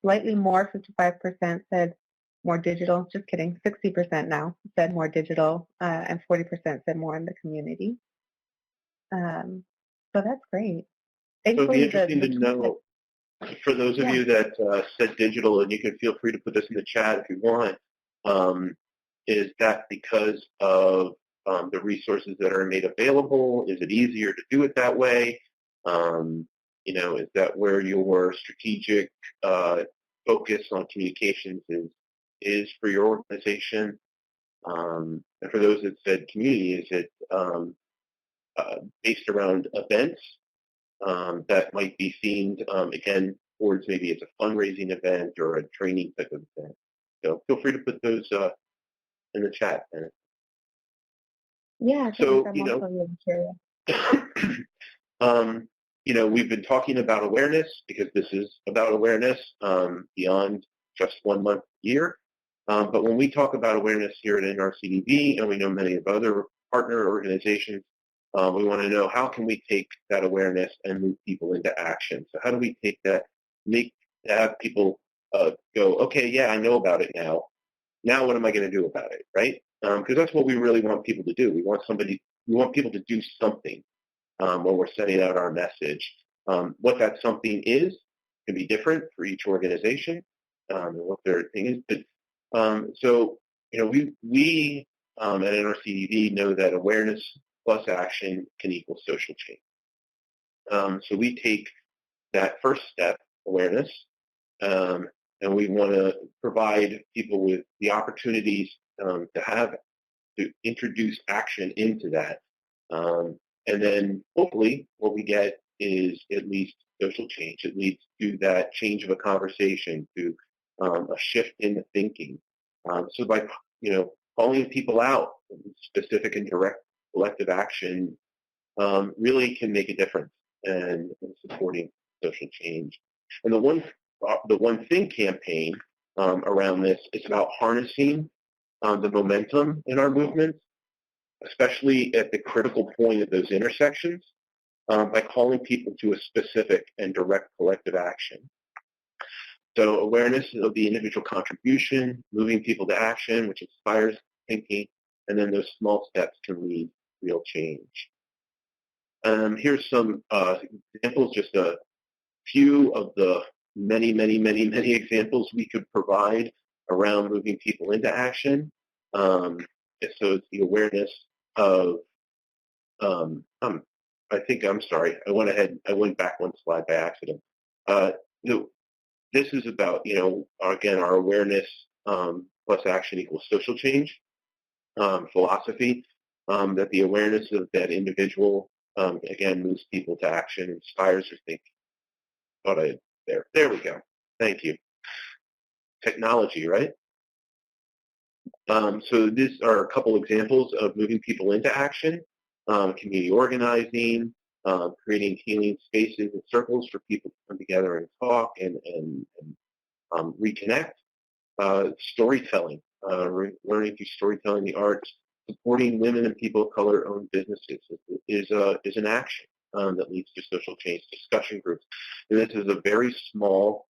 Speaker 3: Slightly more, 55% said more digital. Just kidding, 60% now said more digital, and 40% said more in the community. So that's great.
Speaker 2: So it'd be interesting to know, for those of you that said digital, and you can feel free to put this in the chat if you want, is that because of the resources that are made available? Is it easier to do it that way? Is that where your strategic focus on communications is for your organization? And for those that said community, is it based around events that might be themed, again, towards maybe it's a fundraising event or a training type of event? So feel free to put those in the chat.
Speaker 3: Yeah,
Speaker 2: so,
Speaker 3: I'm also really curious.
Speaker 2: We've been talking about awareness because this is about awareness beyond just 1 month a year. But when we talk about awareness here at NRCDV, and we know many of other partner organizations, we want to know how can we take that awareness and move people into action. So how do we take that, have people go, okay, yeah, I know about it now. Now what am I going to do about it, right? Because that's what we really want people to do. We want people to do something. When we're sending out our message. What that something is can be different for each organization and what their thing is. But we at NRCDV know that awareness plus action can equal social change. So we take that first step, awareness, and we want to provide people with the opportunities to introduce action into that. And then hopefully what we get is at least social change. It leads to that change of a conversation, to a shift in the thinking. So by calling people out, specific and direct collective action really can make a difference in supporting social change. And the One Thing campaign around this is about harnessing the momentum in our movements, especially at the critical point of those intersections. by calling people to a specific and direct collective action. So awareness of the individual contribution, moving people to action, which inspires thinking, and then those small steps can lead real change. Here's some examples, just a few of the many, many, many, many examples we could provide around moving people into action. So it's the awareness of, I'm sorry, I went back one slide by accident. This is about, again, our awareness plus action equals social change philosophy, that the awareness of that individual, again, moves people to action, inspires their thinking. There we go. Thank you. Technology, right? So these are a couple examples of moving people into action, community organizing, creating healing spaces and circles for people to come together and talk and reconnect. Storytelling, learning through storytelling, the arts, supporting women and people of color-owned businesses is an action that leads to social change. Discussion groups, and this is a very small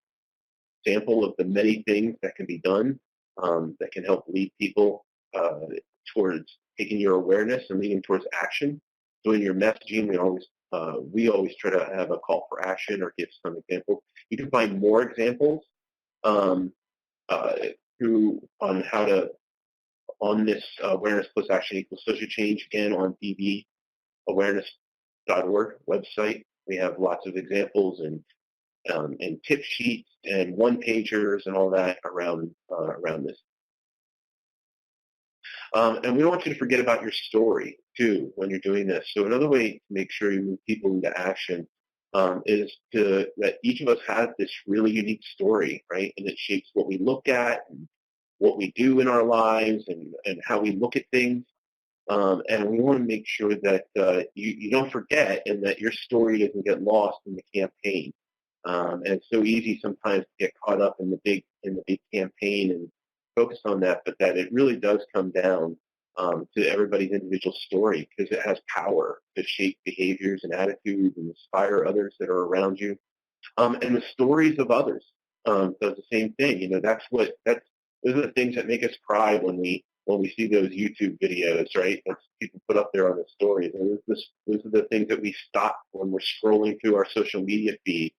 Speaker 2: sample of the many things that can be done that can help lead people towards taking your awareness and leading towards action. So in your messaging, we always try to have a call for action or give some examples. You can find more examples on this awareness plus action equals social change, again, on dvawareness.org website. We have lots of examples and tip sheets and one-pagers and all that around this. And we don't want you to forget about your story, too, when you're doing this. So another way to make sure you move people into action is that each of us has this really unique story, right? And it shapes what we look at and what we do in our lives and how we look at things. And we want to make sure that you don't forget and that your story doesn't get lost in the campaign. And it's so easy sometimes to get caught up in the big campaign and focus on that, but that it really does come down to everybody's individual story, because it has power to shape behaviors and attitudes and inspire others that are around you. And the stories of others does the same thing. Those are the things that make us cry when we see those YouTube videos, right? That people put up there on the stories. And those are the things that we stop when we're scrolling through our social media feed.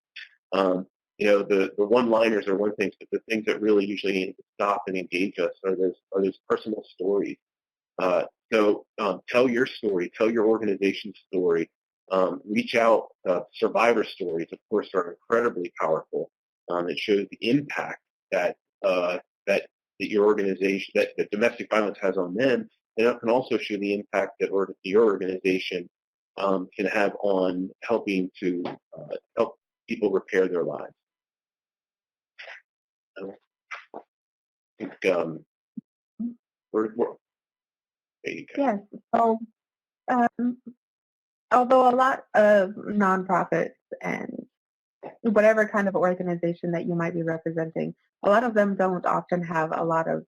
Speaker 2: The one-liners are one thing, but the things that really usually stop and engage us are those personal stories. So tell your story, tell your organization's story. Reach out. Survivor stories, of course, are incredibly powerful. It shows the impact that your organization, that domestic violence has on them, and it can also show the impact that your organization can have on helping to help people repair their lives. I think there you go.
Speaker 3: Yes. So, although a lot of nonprofits and whatever kind of organization that you might be representing, a lot of them don't often have a lot of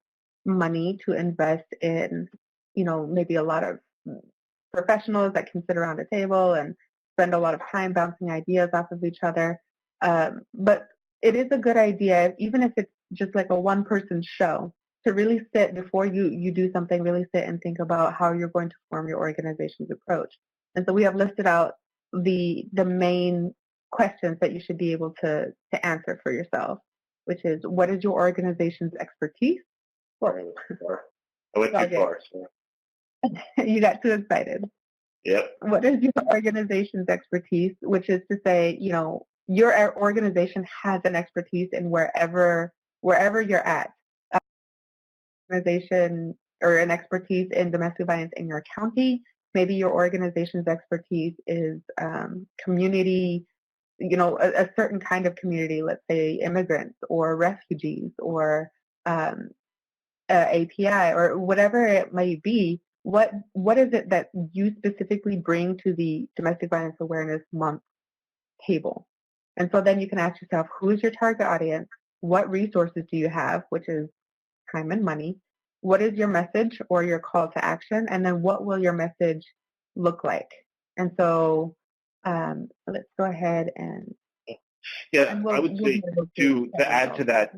Speaker 3: money to invest in, maybe a lot of professionals that can sit around a table and spend a lot of time bouncing ideas off of each other. But it is a good idea, even if it's just like a one-person show, to really sit before you do something, really sit and think about how you're going to form your organization's approach. And so we have listed out the main questions that you should be able to answer for yourself, which is, what is your organization's expertise?
Speaker 2: I went too far. So.
Speaker 3: You got too excited.
Speaker 2: Yep.
Speaker 3: What is your organization's expertise? Which is to say, your organization has an expertise in wherever you're at. Organization or an expertise in domestic violence in your county. Maybe your organization's expertise is community, a certain kind of community, let's say immigrants or refugees or API or whatever it may be. What is it that you specifically bring to the Domestic Violence Awareness Month table? And so then you can ask yourself, who is your target audience? What resources do you have, which is time and money? What is your message or your call to action? And then what will your message look like? And so So let's go ahead and
Speaker 2: I would say to add to that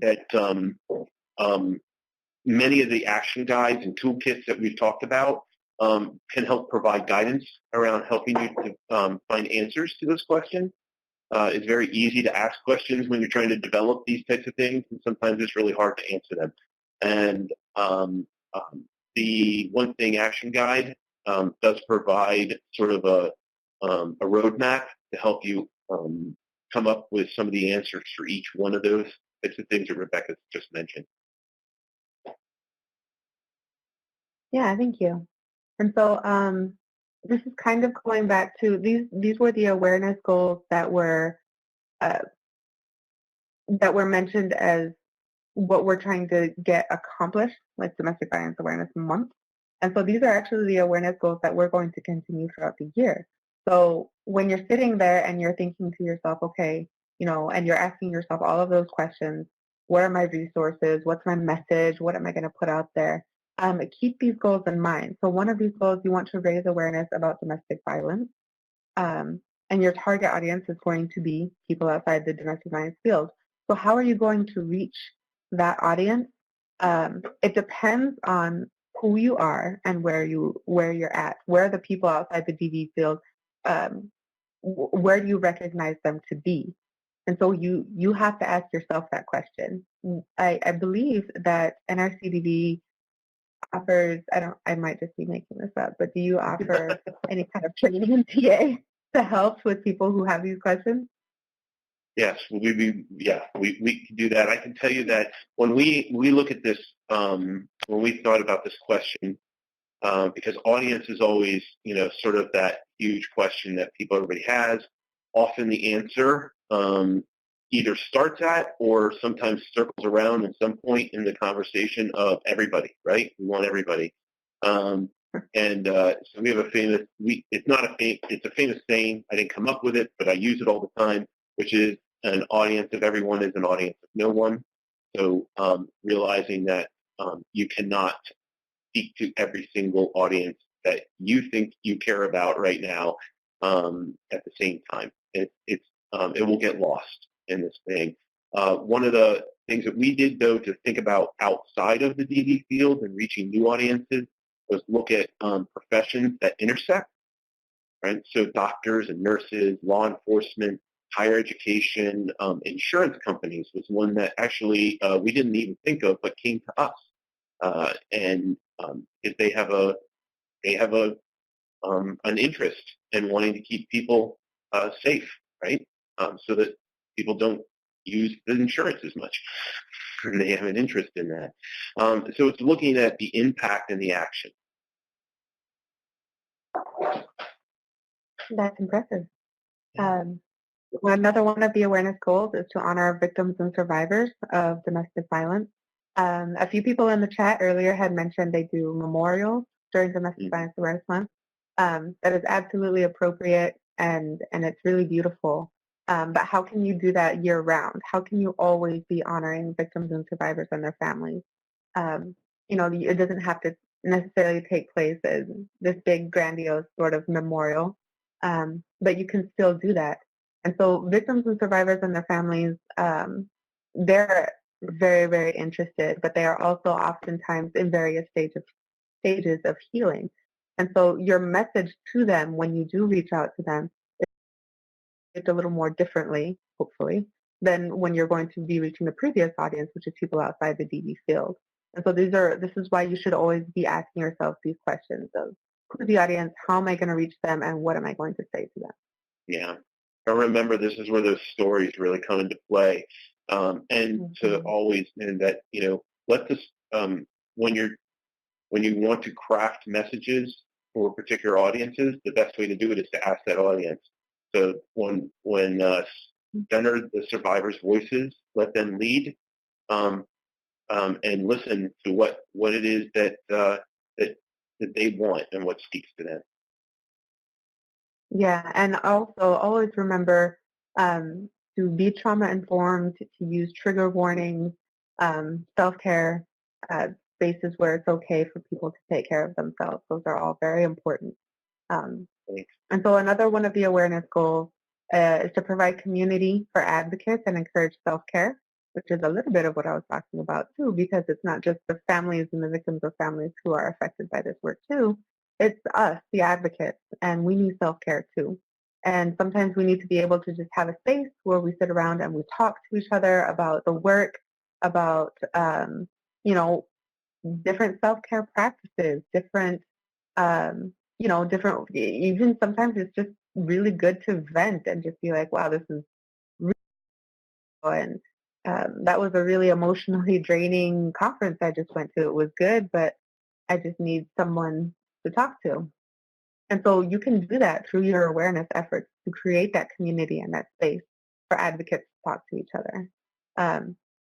Speaker 2: many of the action guides and toolkits that we've talked about can help provide guidance around helping you to find answers to those questions. It's very easy to ask questions when you're trying to develop these types of things, and sometimes it's really hard to answer them. And the One Thing Action Guide does provide sort of a roadmap to help you come up with some of the answers for each one of those types of things that Rebecca just mentioned.
Speaker 3: Yeah, thank you. And so this is kind of going back to these were the awareness goals that were mentioned as what we're trying to get accomplished, like Domestic Violence Awareness Month. And so these are actually the awareness goals that we're going to continue throughout the year. So when you're sitting there and you're thinking to yourself, okay, and you're asking yourself all of those questions, what are my resources? What's my message? What am I going to put out there? Keep these goals in mind. So one of these goals, you want to raise awareness about domestic violence. And your target audience is going to be people outside the domestic violence field. So how are you going to reach that audience? It depends on who you are and where you're at. Where are the people outside the DV field? Where do you recognize them to be? And so you have to ask yourself that question. I believe that NRCDV offers, I might just be making this up, but do you offer any kind of training in TA to help with people who have these questions?
Speaker 2: Yes, we can do that. I can tell you that when we look at this, when we thought about this question, because audience is always, sort of that huge question that everybody has. Often the answer either starts at or sometimes circles around at some point in the conversation of everybody, right? We want everybody. So we have it's a famous saying. I didn't come up with it, but I use it all the time, which is an audience of everyone is an audience of no one. So realizing that you cannot speak to every single audience that you think you care about right now at the same time. It will get lost in this thing. One of the things that we did, though, to think about outside of the DV field and reaching new audiences was look at professions that intersect, right? So doctors and nurses, law enforcement, higher education, insurance companies was one that actually we didn't even think of, but came to us. If they have an interest in wanting to keep people safe, right? So that people don't use the insurance as much. And they have an interest in that. So it's looking at the impact and the action.
Speaker 3: That's impressive. Another one of the awareness goals is to honor victims and survivors of domestic violence. A few people in the chat earlier had mentioned they do memorials during Domestic Violence Awareness Month. That is absolutely appropriate and it's really beautiful. But how can you do that year round? How can you always be honoring victims and survivors and their families? It doesn't have to necessarily take place as this big grandiose sort of memorial, but you can still do that. And so victims and survivors and their families, they're very, very interested, but they are also oftentimes in various stages of healing. And so your message to them when you do reach out to them is a little more differently, hopefully, than when you're going to be reaching the previous audience, which is people outside the DV field. And so this is why you should always be asking yourself these questions of who's the audience, how am I going to reach them, and what am I going to say to them?
Speaker 2: Yeah. I remember this is where those stories really come into play. To always, and that, let this, when you want to craft messages for particular audiences, the best way to do it is to ask that audience. So when center the survivors' voices, let them lead, and listen to what it is that they want and what speaks to them.
Speaker 3: Yeah, and also always remember to be trauma-informed, to use trigger warnings, self-care, spaces where it's okay for people to take care of themselves. Those are all very important. And so another one of the awareness goals is to provide community for advocates and encourage self-care, which is a little bit of what I was talking about too, because it's not just the families and the victims of families who are affected by this work too. It's us, the advocates, and we need self-care too. And sometimes we need to be able to just have a space where we sit around and we talk to each other about the work, about, different self-care practices, different, even sometimes it's just really good to vent and just be like, wow, this is really and that was a really emotionally draining conference I just went to. It was good, but I just need someone to talk to. And so you can do that through your awareness efforts to create that community and that space for advocates to talk to each other.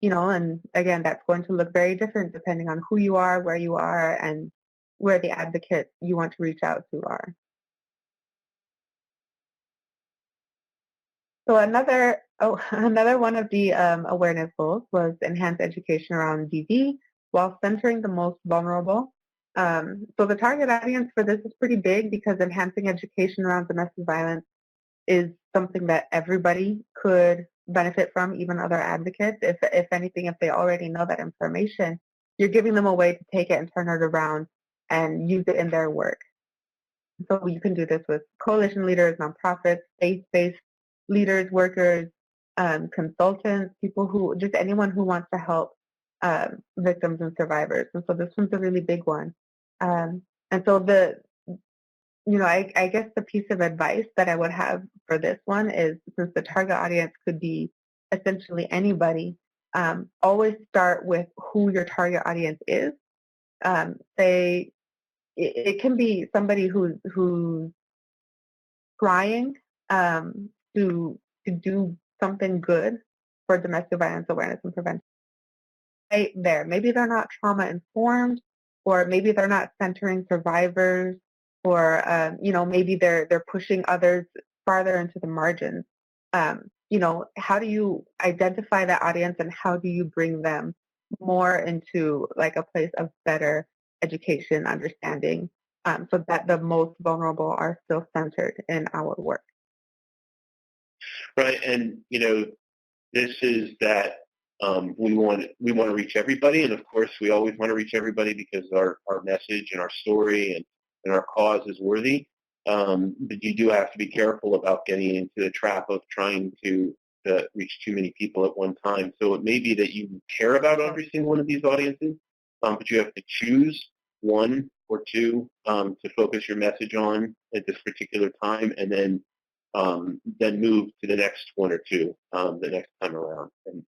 Speaker 3: And again, that's going to look very different depending on who you are, where you are, and where the advocates you want to reach out to are. So another one of the awareness goals was enhance education around DV while centering the most vulnerable. So the target audience for this is pretty big because enhancing education around domestic violence is something that everybody could benefit from, even other advocates. If anything, if they already know that information, you're giving them a way to take it and turn it around and use it in their work. So you can do this with coalition leaders, nonprofits, faith-based leaders, workers, consultants, just anyone who wants to help victims and survivors. And so this one's a really big one. And so I guess the piece of advice that I would have for this one is, since the target audience could be essentially anybody, always start with who your target audience is. Say it can be somebody who's trying to do something good for domestic violence awareness and prevention. Right there, maybe they're not trauma informed, or maybe they're not centering survivors, or maybe they're pushing others farther into the margins. How do you identify that audience, and how do you bring them more into like a place of better education, understanding, so that the most vulnerable are still centered in our work?
Speaker 2: Right, and this is that we want to reach everybody, and of course we always want to reach everybody because our message and our story and our cause is worthy. But you do have to be careful about getting into the trap of trying to reach too many people at one time. So it may be that you care about every single one of these audiences, but you have to choose one or two to focus your message on at this particular time, and then move to the next one or two the next time around, and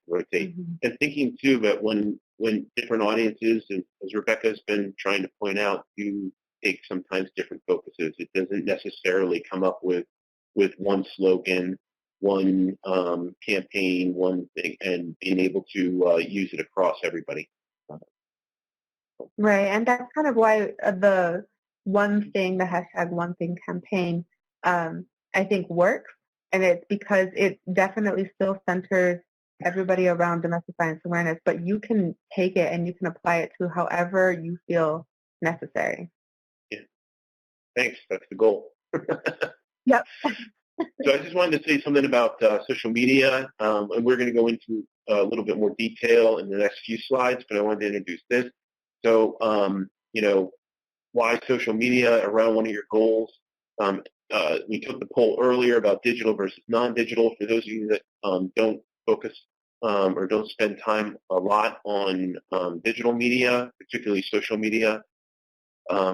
Speaker 2: rotate. Mm-hmm. And thinking too that when different audiences, as Rebecca's been trying to point out, do take sometimes different focuses. It doesn't necessarily come up with one slogan, one campaign, one thing, and being able to use it across everybody.
Speaker 3: Right, and that's kind of why the one thing, the hashtag one thing campaign, I think works, and it's because it definitely still centers everybody around domestic violence awareness, but you can take it and you can apply it to however you feel necessary.
Speaker 2: Yeah, thanks. That's the goal.
Speaker 3: Yep.
Speaker 2: So I just wanted to say something about social media, and we're going to go into a little bit more detail in the next few slides, but I wanted to introduce this. So, why social media around one of your goals? We took the poll earlier about digital versus non-digital. For those of you that don't focus or don't spend time a lot on digital media, particularly social media,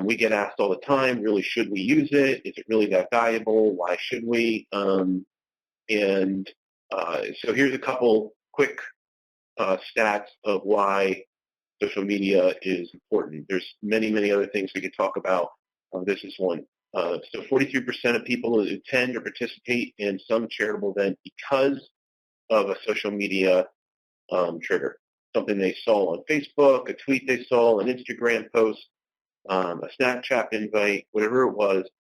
Speaker 2: we get asked all the time, really, should we use it? Is it really that valuable? Why should we? So here's a couple quick stats of why social media is important. There's many, many other things we could talk about. This is one. So 43% of people who attend or participate in some charitable event because of a social media trigger. Something they saw on Facebook, a tweet they saw, an Instagram post, a Snapchat invite, whatever it was,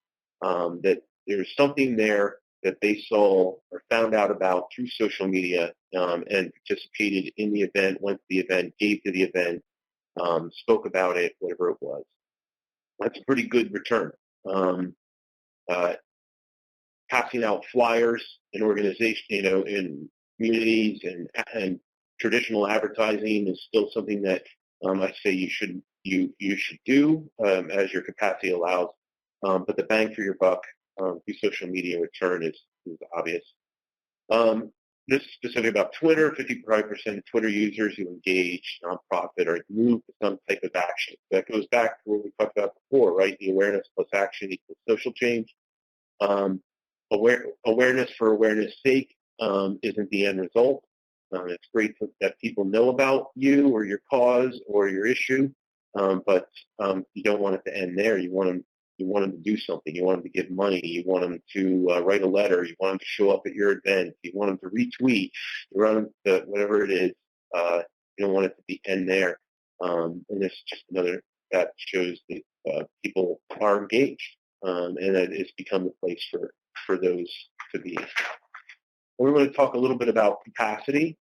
Speaker 2: that there's something there that they saw or found out about through social media and participated in the event, went to the event, gave to the event, spoke about it, whatever it was. That's a pretty good return. uh, passing out flyers in organization, in communities, and traditional advertising is still something that I say you should do as your capacity allows. But the bang for your buck through social media return is obvious. This is specific about Twitter. 55% of Twitter users who engage nonprofit or move to some type of action. That goes back to what we talked about before, right? The awareness plus action equals social change. Awareness for awareness' sake isn't the end result. It's great that people know about you or your cause or your issue, but you don't want it to end there. You want them to do something. You want them to give money. You want them to write a letter. You want them to show up at your event. You want them to retweet. You want them to whatever it is. You don't want it to be end there. And this is just another that shows that people are engaged, and that it's become a place for those to be. We're going to talk a little bit about capacity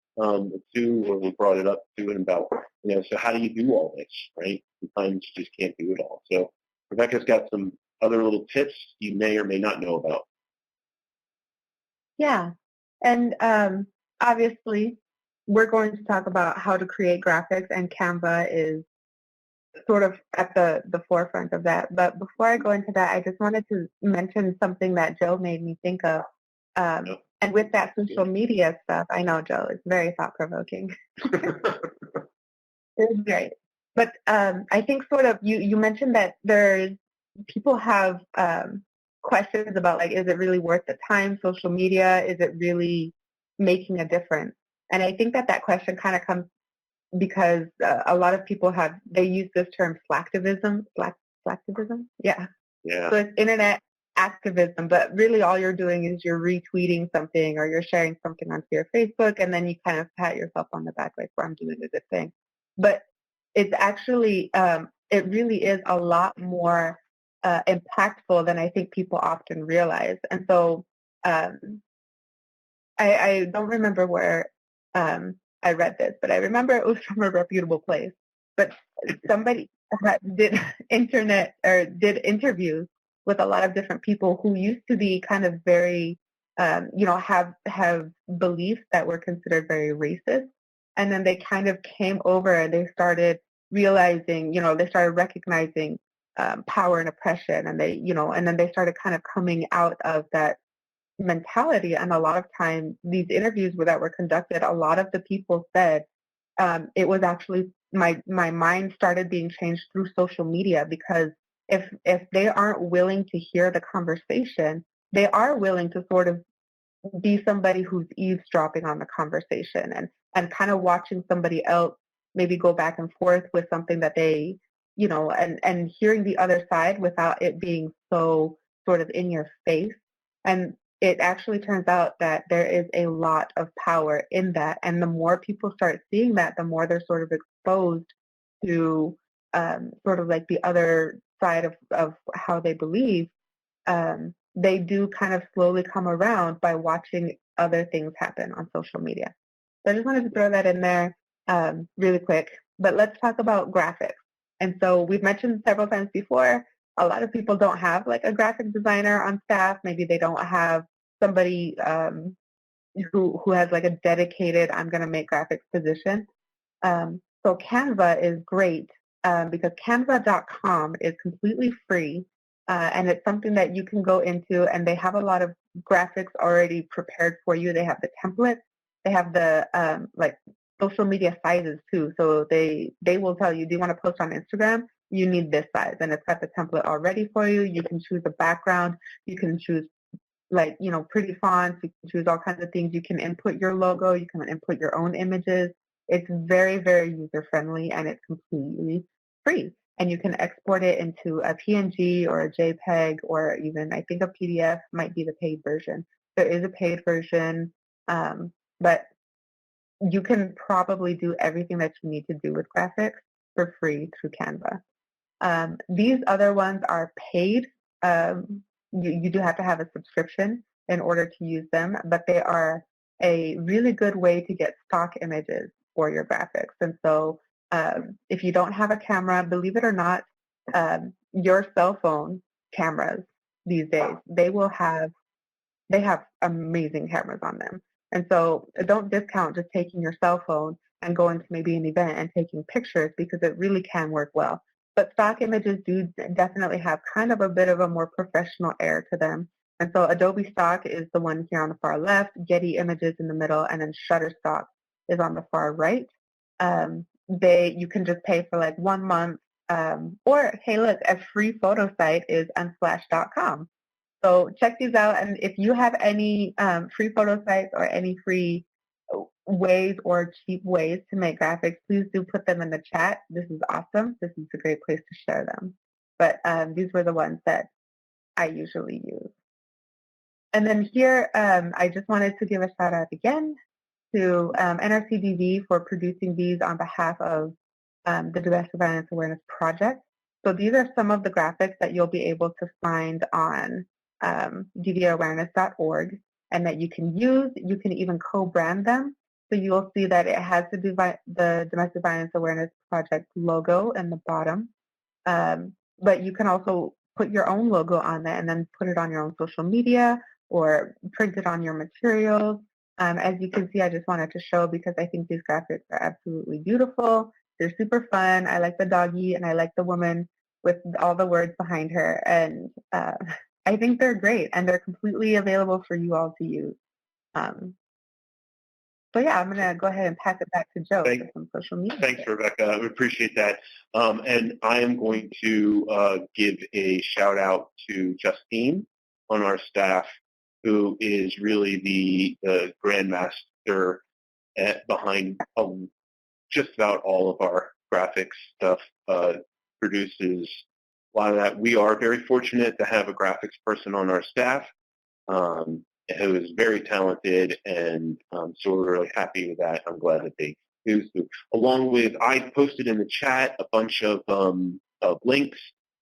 Speaker 2: too, or we brought it up too, and about so how do you do all this, right? Sometimes you just can't do it all. So Rebecca's got some other little tips you may or may not know about.
Speaker 3: Yeah, and obviously we're going to talk about how to create graphics, and Canva is sort of at the forefront of that. But before I go into that, I just wanted to mention something that Joe made me think of. And with that social media stuff, I know, Joe, it's very thought-provoking. It was great. But I think sort of you mentioned that people have questions about, like, is it really worth the time, social media? Is it really making a difference? And I think that question kind of comes because a lot of people they use this term slacktivism. Slacktivism? Yeah. So it's internet activism, but really all you're doing is you're retweeting something or you're sharing something onto your Facebook, and then you kind of pat yourself on the back like, well, I'm doing a good thing. But it's actually, it really is a lot more impactful than I think people often realize. And so I don't remember where I read this, but I remember it was from a reputable place. But somebody did interviews with a lot of different people who used to be kind of very, have beliefs that were considered very racist. And then they kind of came over and they started realizing, they started recognizing power and oppression, and and then they started kind of coming out of that mentality. And a lot of time, these interviews that were conducted, a lot of the people said it was actually my mind started being changed through social media, because if they aren't willing to hear the conversation, they are willing to sort of be somebody who's eavesdropping on the conversation and kind of watching somebody else maybe go back and forth with something that they, and hearing the other side without it being so sort of in your face. And it actually turns out that there is a lot of power in that. And the more people start seeing that, the more they're sort of exposed to sort of like the other side of how they believe. They do kind of slowly come around by watching other things happen on social media. So I just wanted to throw that in there really quick. But let's talk about graphics. And so we've mentioned several times before, a lot of people don't have like a graphic designer on staff. Maybe they don't have somebody who has like a dedicated, I'm going to make graphics position. So Canva is great because canva.com is completely free. And it's something that you can go into, and they have a lot of graphics already prepared for you. They have the templates. They have the like social media sizes too. So they will tell you, do you want to post on Instagram? You need this size, and it's got the template already for you. You can choose a background. You can choose like, pretty fonts. You can choose all kinds of things. You can input your logo. You can input your own images. It's very, very user-friendly, and it's completely free. And you can export it into a PNG or a JPEG, or even, I think, a PDF might be the paid version. There is a paid version, but you can probably do everything that you need to do with graphics for free through Canva. These other ones are paid. You do have to have a subscription in order to use them, but they are a really good way to get stock images for your graphics. And so if you don't have a camera, believe it or not, your cell phone cameras these days. They have amazing cameras on them. And so don't discount just taking your cell phone and going to maybe an event and taking pictures, because it really can work well. But stock images do definitely have kind of a bit of a more professional air to them. And so Adobe Stock is the one here on the far left, Getty Images in the middle, and then Shutterstock is on the far right. You can just pay for like 1 month, or hey, look, a free photo site is unsplash.com. So check these out, and if you have any free photo sites or any free ways or cheap ways to make graphics, please do put them in the chat. This is awesome. This is a great place to share them. But these were the ones that I usually use. And then here, I just wanted to give a shout out again to NRCDV for producing these on behalf of the Domestic Violence Awareness Project. So these are some of the graphics that you'll be able to find on dvawareness.org and that you can use. You can even co-brand them. So you'll see that it has the Domestic Violence Awareness Project logo in the bottom. But you can also put your own logo on that and then put it on your own social media or print it on your materials. As you can see, I just wanted to show because I think these graphics are absolutely beautiful. They're super fun. I like the doggy and I like the woman with all the words behind her. And I think they're great and they're completely available for you all to use. So yeah, I'm going to go ahead and pass it back to Joe for some social media.
Speaker 2: Thanks, Rebecca. We appreciate that. And I am going to give a shout out to Justine on our staff, who is really the grandmaster behind just about all of our graphics stuff, produces a lot of that. We are very fortunate to have a graphics person on our staff who is very talented, and so we're really happy with that. I'm glad that they do. Along with, I posted in the chat a bunch of links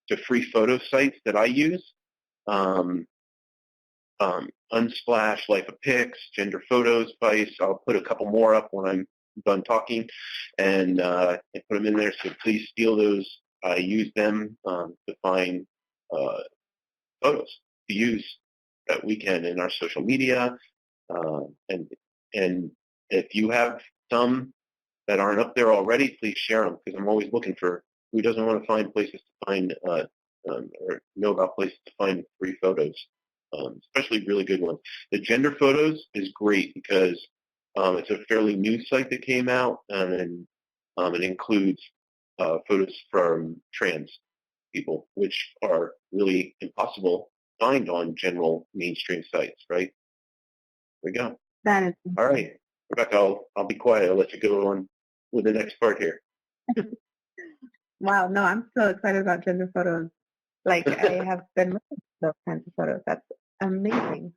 Speaker 2: to free photo sites that I use. Unsplash, Life of Pics, Gender Photos, Vice. I'll put a couple more up when I'm done talking and put them in there. So please steal those. I use them to find photos to use that we can in our social media. And if you have some that aren't up there already, please share them, because I'm always looking for who doesn't want to find places to find or know about places to find free photos. Especially really good ones. The Gender Photos is great because it's a fairly new site that came out, and it includes photos from trans people, which are really impossible to find on general mainstream sites, right? There we go.
Speaker 3: That is
Speaker 2: all right. Rebecca, I'll be quiet. I'll let you go on with the next part here.
Speaker 3: Wow, no, I'm so excited about Gender Photos. Like, I have been looking at those kinds of photos. That's amazing.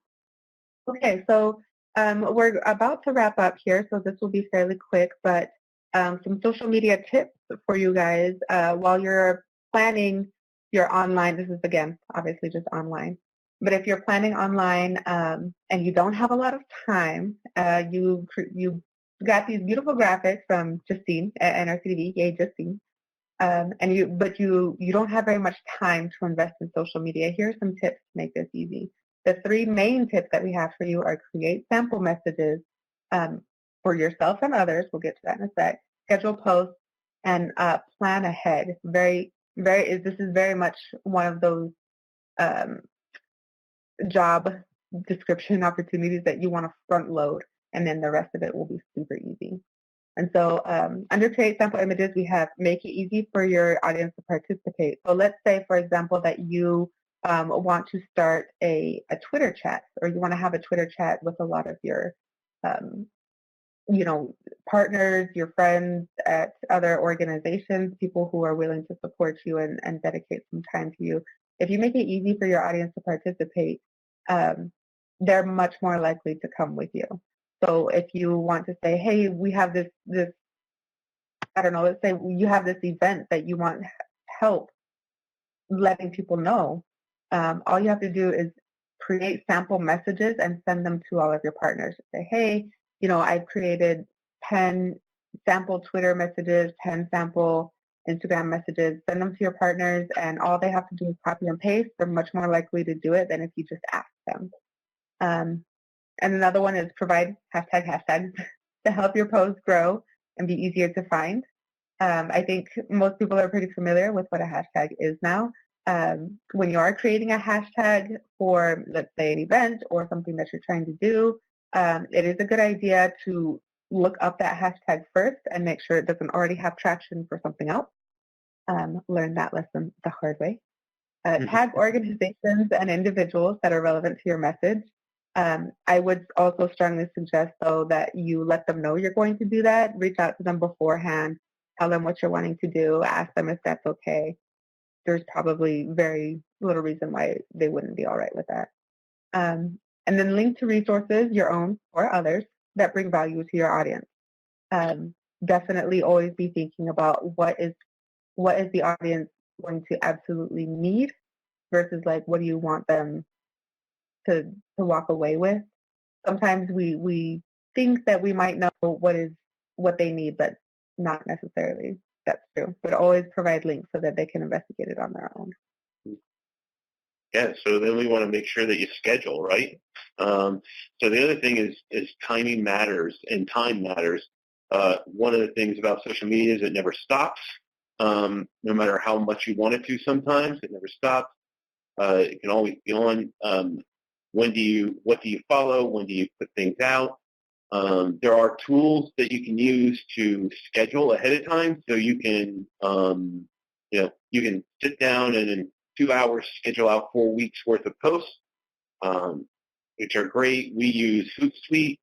Speaker 3: Okay, so we're about to wrap up here, so this will be fairly quick, but some social media tips for you guys while you're planning your online. This is, again, obviously just online. But if you're planning online and you don't have a lot of time, you got these beautiful graphics from Justine at NRCDV. Yay, Justine. But you don't have very much time to invest in social media. Here are some tips to make this easy. The 3 main tips that we have for you are create sample messages for yourself and others. We'll get to that in a sec. Schedule posts and plan ahead. This is very much one of those job description opportunities that you want to front load, and then the rest of it will be super easy. And so under create sample images, we have make it easy for your audience to participate. So let's say, for example, that you want to start a Twitter chat, or you want to have a Twitter chat with a lot of your partners, your friends at other organizations, people who are willing to support you and dedicate some time to you. If you make it easy for your audience to participate, they're much more likely to come with you. So if you want to say, hey, we have this, I don't know, let's say you have this event that you want help letting people know, all you have to do is create sample messages and send them to all of your partners. Say, hey, I've created 10 sample Twitter messages, 10 sample Instagram messages, send them to your partners, and all they have to do is copy and paste. They're much more likely to do it than if you just ask them. And another one is provide hashtags to help your posts grow and be easier to find. I think most people are pretty familiar with what a hashtag is now. When you are creating a hashtag for, let's say, an event or something that you're trying to do, it is a good idea to look up that hashtag first and make sure it doesn't already have traction for something else. Learn that lesson the hard way. Tag organizations and individuals that are relevant to your message. I would also strongly suggest, though, that you let them know you're going to do that. Reach out to them beforehand. Tell them what you're wanting to do. Ask them if that's okay. There's probably very little reason why they wouldn't be all right with that. And then link to resources, your own or others, that bring value to your audience. Definitely always be thinking about what is the audience going to absolutely need versus like what do you want them to walk away with. Sometimes we think that we might know what they need, but not necessarily that's true. But always provide links so that they can investigate it on their own.
Speaker 2: Yeah, so then we want to make sure that you schedule, right? So the other thing is timing matters and time matters. One of the things about social media is it never stops. No matter how much you want it to sometimes, it never stops. It can always be on. What do you follow? When do you put things out? There are tools that you can use to schedule ahead of time, so you can, you can sit down and in 2 hours schedule out 4 weeks worth of posts, which are great. We use Hootsuite.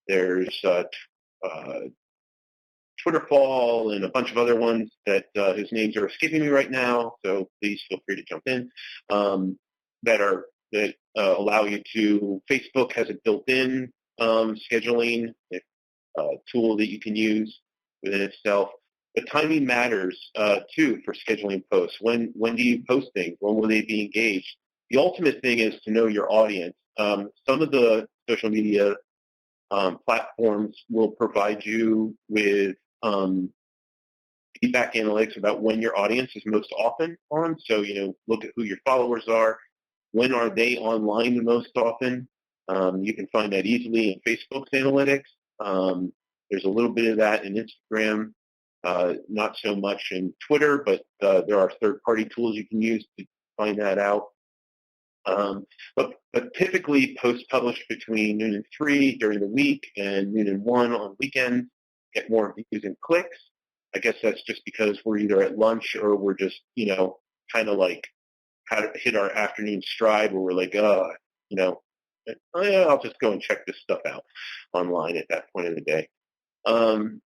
Speaker 2: There's Twitterfall and a bunch of other ones that whose names are escaping me right now. So please feel free to jump in. That allow you to. Facebook has a built-in scheduling tool that you can use within itself. But timing matters too for scheduling posts. When do you post things? When will they be engaged? The ultimate thing is to know your audience. Some of the social media platforms will provide you with feedback analytics about when your audience is most often on. So, look at who your followers are. When are they online the most often? You can find that easily in Facebook's analytics. There's a little bit of that in Instagram, not so much in Twitter, but there are third-party tools you can use to find that out. But typically, posts published between noon and 3 during the week and noon and 1 on weekends get more views and clicks. I guess that's just because we're either at lunch or we're just, kind of like hit our afternoon stride where we're like, I'll just go and check this stuff out online at that point of the day. And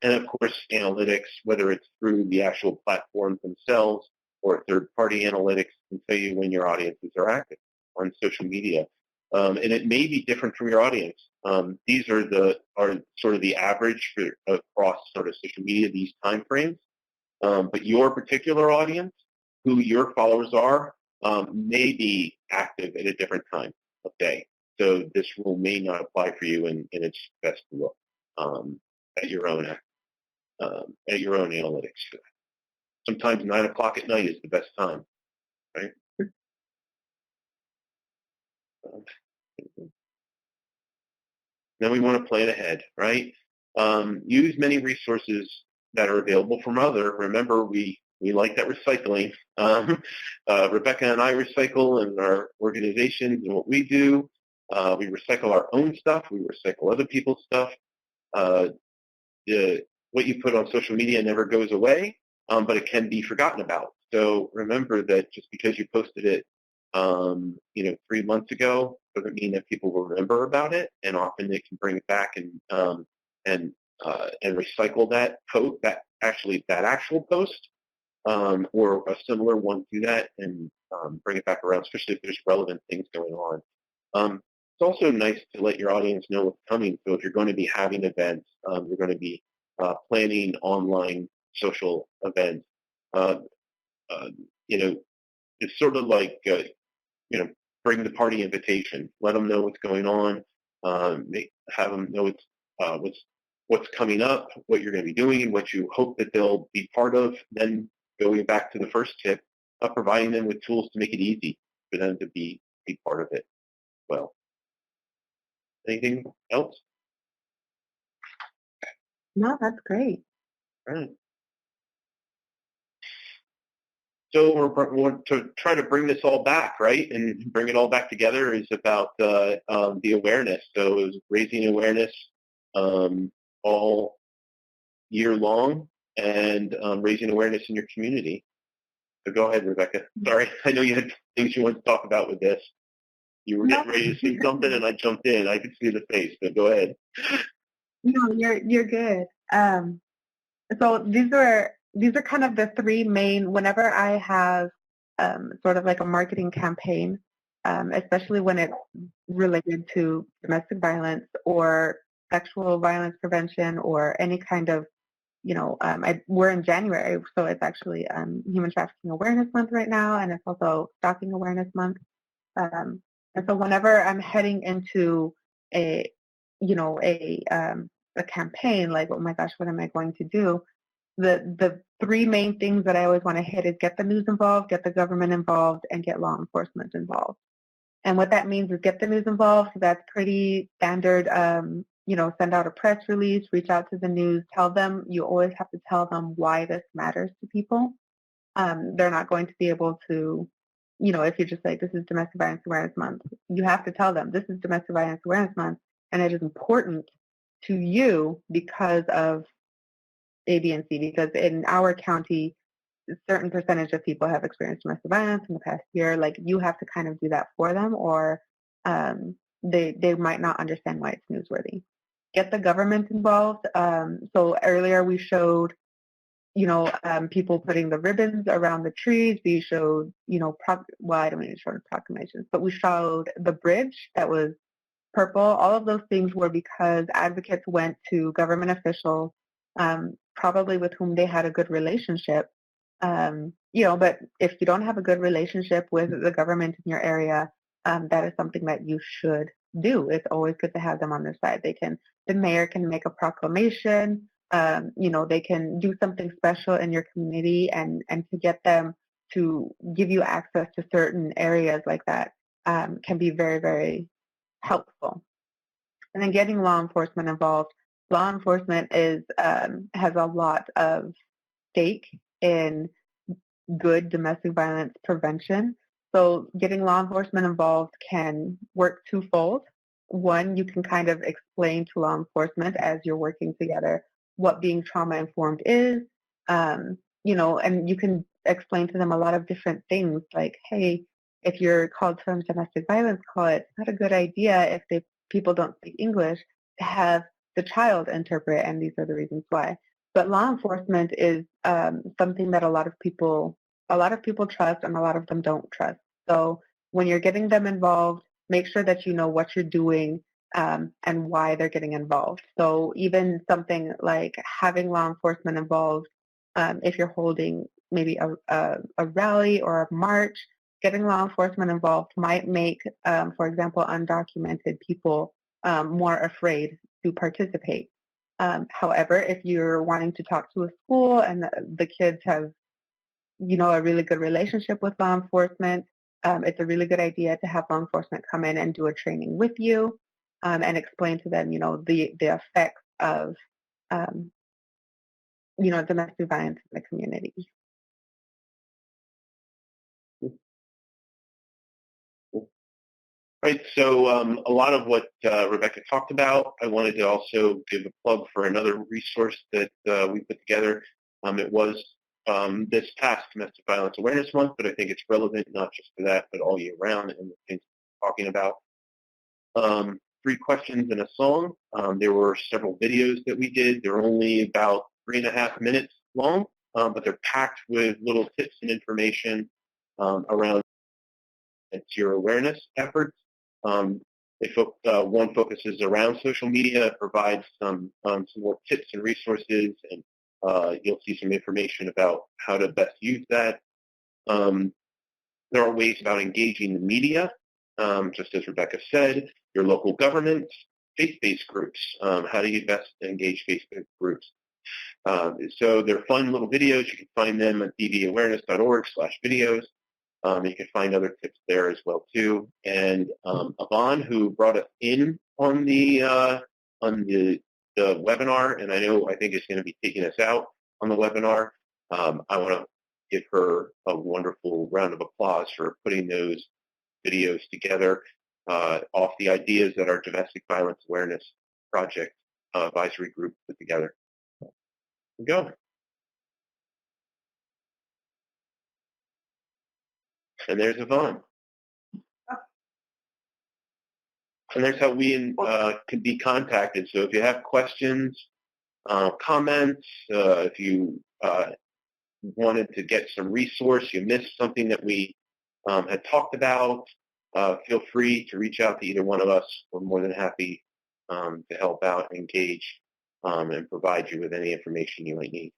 Speaker 2: of course, analytics, whether it's through the actual platforms themselves or third-party analytics, can tell you when your audiences are active on social media. And it may be different from your audience. These are sort of the average across sort of social media, these time frames. But your particular audience, who your followers are, may be active at a different time of day. So this rule may not apply for you, and it's best to look at your own analytics for that. Sometimes 9 o'clock at night is the best time, right? Then we want to plan ahead, right? Use many resources that are available from others. Remember, we like that recycling. Rebecca and I recycle in our organizations and what we do. We recycle our own stuff. We recycle other people's stuff. What you put on social media never goes away, but it can be forgotten about. So remember that just because you posted it, 3 months ago, doesn't mean that people will remember about it. And often they can bring it back and recycle that post, that actual post, or a similar one to that, and bring it back around, especially if there's relevant things going on. It's also nice to let your audience know what's coming. So if you're going to be having events, you're going to be planning online social events. It's sort of like bring the party invitation. Let them know what's going on. Have them know what's what's coming up, what you're going to be doing, and what you hope that they'll be part of. Then going back to the first tip, providing them with tools to make it easy for them to be part of it. Well, anything else?
Speaker 3: No, that's great.
Speaker 2: All right. So we're to try to bring this all back, right, and bring it all back together is about the awareness. So it was raising awareness all year long and raising awareness in your community. So go ahead, Rebecca. Sorry, I know you had things you wanted to talk about with this. You were getting ready to say something, and I jumped in. I could see the face, but go ahead.
Speaker 3: No, you're good. So these are kind of the three main. Whenever I have sort of like a marketing campaign, especially when it's related to domestic violence or sexual violence prevention or any kind of, we're in January, so it's actually Human Trafficking Awareness Month right now, and it's also Stalking Awareness Month. And so whenever I'm heading into a campaign, like, oh my gosh, what am I going to do? The three main things that I always want to hit is get the news involved, get the government involved, and get law enforcement involved. And what that means is get the news involved. So that's pretty standard. Send out a press release, reach out to the news, tell them. You always have to tell them why this matters to people. They're not going to be able to, if you just say this is Domestic Violence Awareness Month, you have to tell them this is Domestic Violence Awareness Month, and it is important to you because of A, B, and C. Because in our county, a certain percentage of people have experienced domestic violence in the past year. Like, you have to kind of do that for them, or they might not understand why it's newsworthy. Get the government involved. So earlier we showed, people putting the ribbons around the trees. We showed, I don't need to show proclamations, but we showed the bridge that was purple. All of those things were because advocates went to government officials, probably with whom they had a good relationship. But if you don't have a good relationship with the government in your area, that is something that you should do. It's always good to have them on their side. The mayor can make a proclamation. They can do something special in your community, and to get them to give you access to certain areas like that can be very, very helpful. And then getting law enforcement involved. Law enforcement has a lot of stake in good domestic violence prevention. So getting law enforcement involved can work twofold. One, you can kind of explain to law enforcement as you're working together what being trauma-informed is, and you can explain to them a lot of different things like, hey, if you're called to a domestic violence call, it's not a good idea if people don't speak English to have the child interpret, and these are the reasons why. But law enforcement is something that a lot of people trust, and a lot of them don't trust. So when you're getting them involved, make sure that you know what you're doing and why they're getting involved. So even something like having law enforcement involved, if you're holding maybe a rally or a march, getting law enforcement involved might make, for example, undocumented people more afraid to participate. However, if you're wanting to talk to a school and the kids have, a really good relationship with law enforcement, it's a really good idea to have law enforcement come in and do a training with you and explain to them, the effects of, domestic violence in the community.
Speaker 2: Right, so a lot of what Rebecca talked about, I wanted to also give a plug for another resource that we put together. It was this past Domestic Violence Awareness Month, but I think it's relevant not just for that, but all year round, and the things we're talking about. 3 questions and a song. There were several videos that we did. They're only about 3.5 minutes long, but they're packed with little tips and information around your awareness efforts. One focuses around social media, provides some more tips and resources, and you'll see some information about how to best use that. There are ways about engaging the media, just as Rebecca said, your local governments, faith-based groups, how do you best engage faith-based groups. So they're fun little videos. You can find them at dvawareness.org/videos. You can find other tips there as well too. And Yvonne, who brought us in on the webinar, and I think is going to be taking us out on the webinar. I want to give her a wonderful round of applause for putting those videos together off the ideas that our Domestic Violence Awareness Project advisory group put together. There we go. And there's Yvonne. And there's how we can be contacted. So if you have questions, comments, if you wanted to get some resource, you missed something that we had talked about, feel free to reach out to either one of us. We're more than happy to help out, engage, and provide you with any information you might need.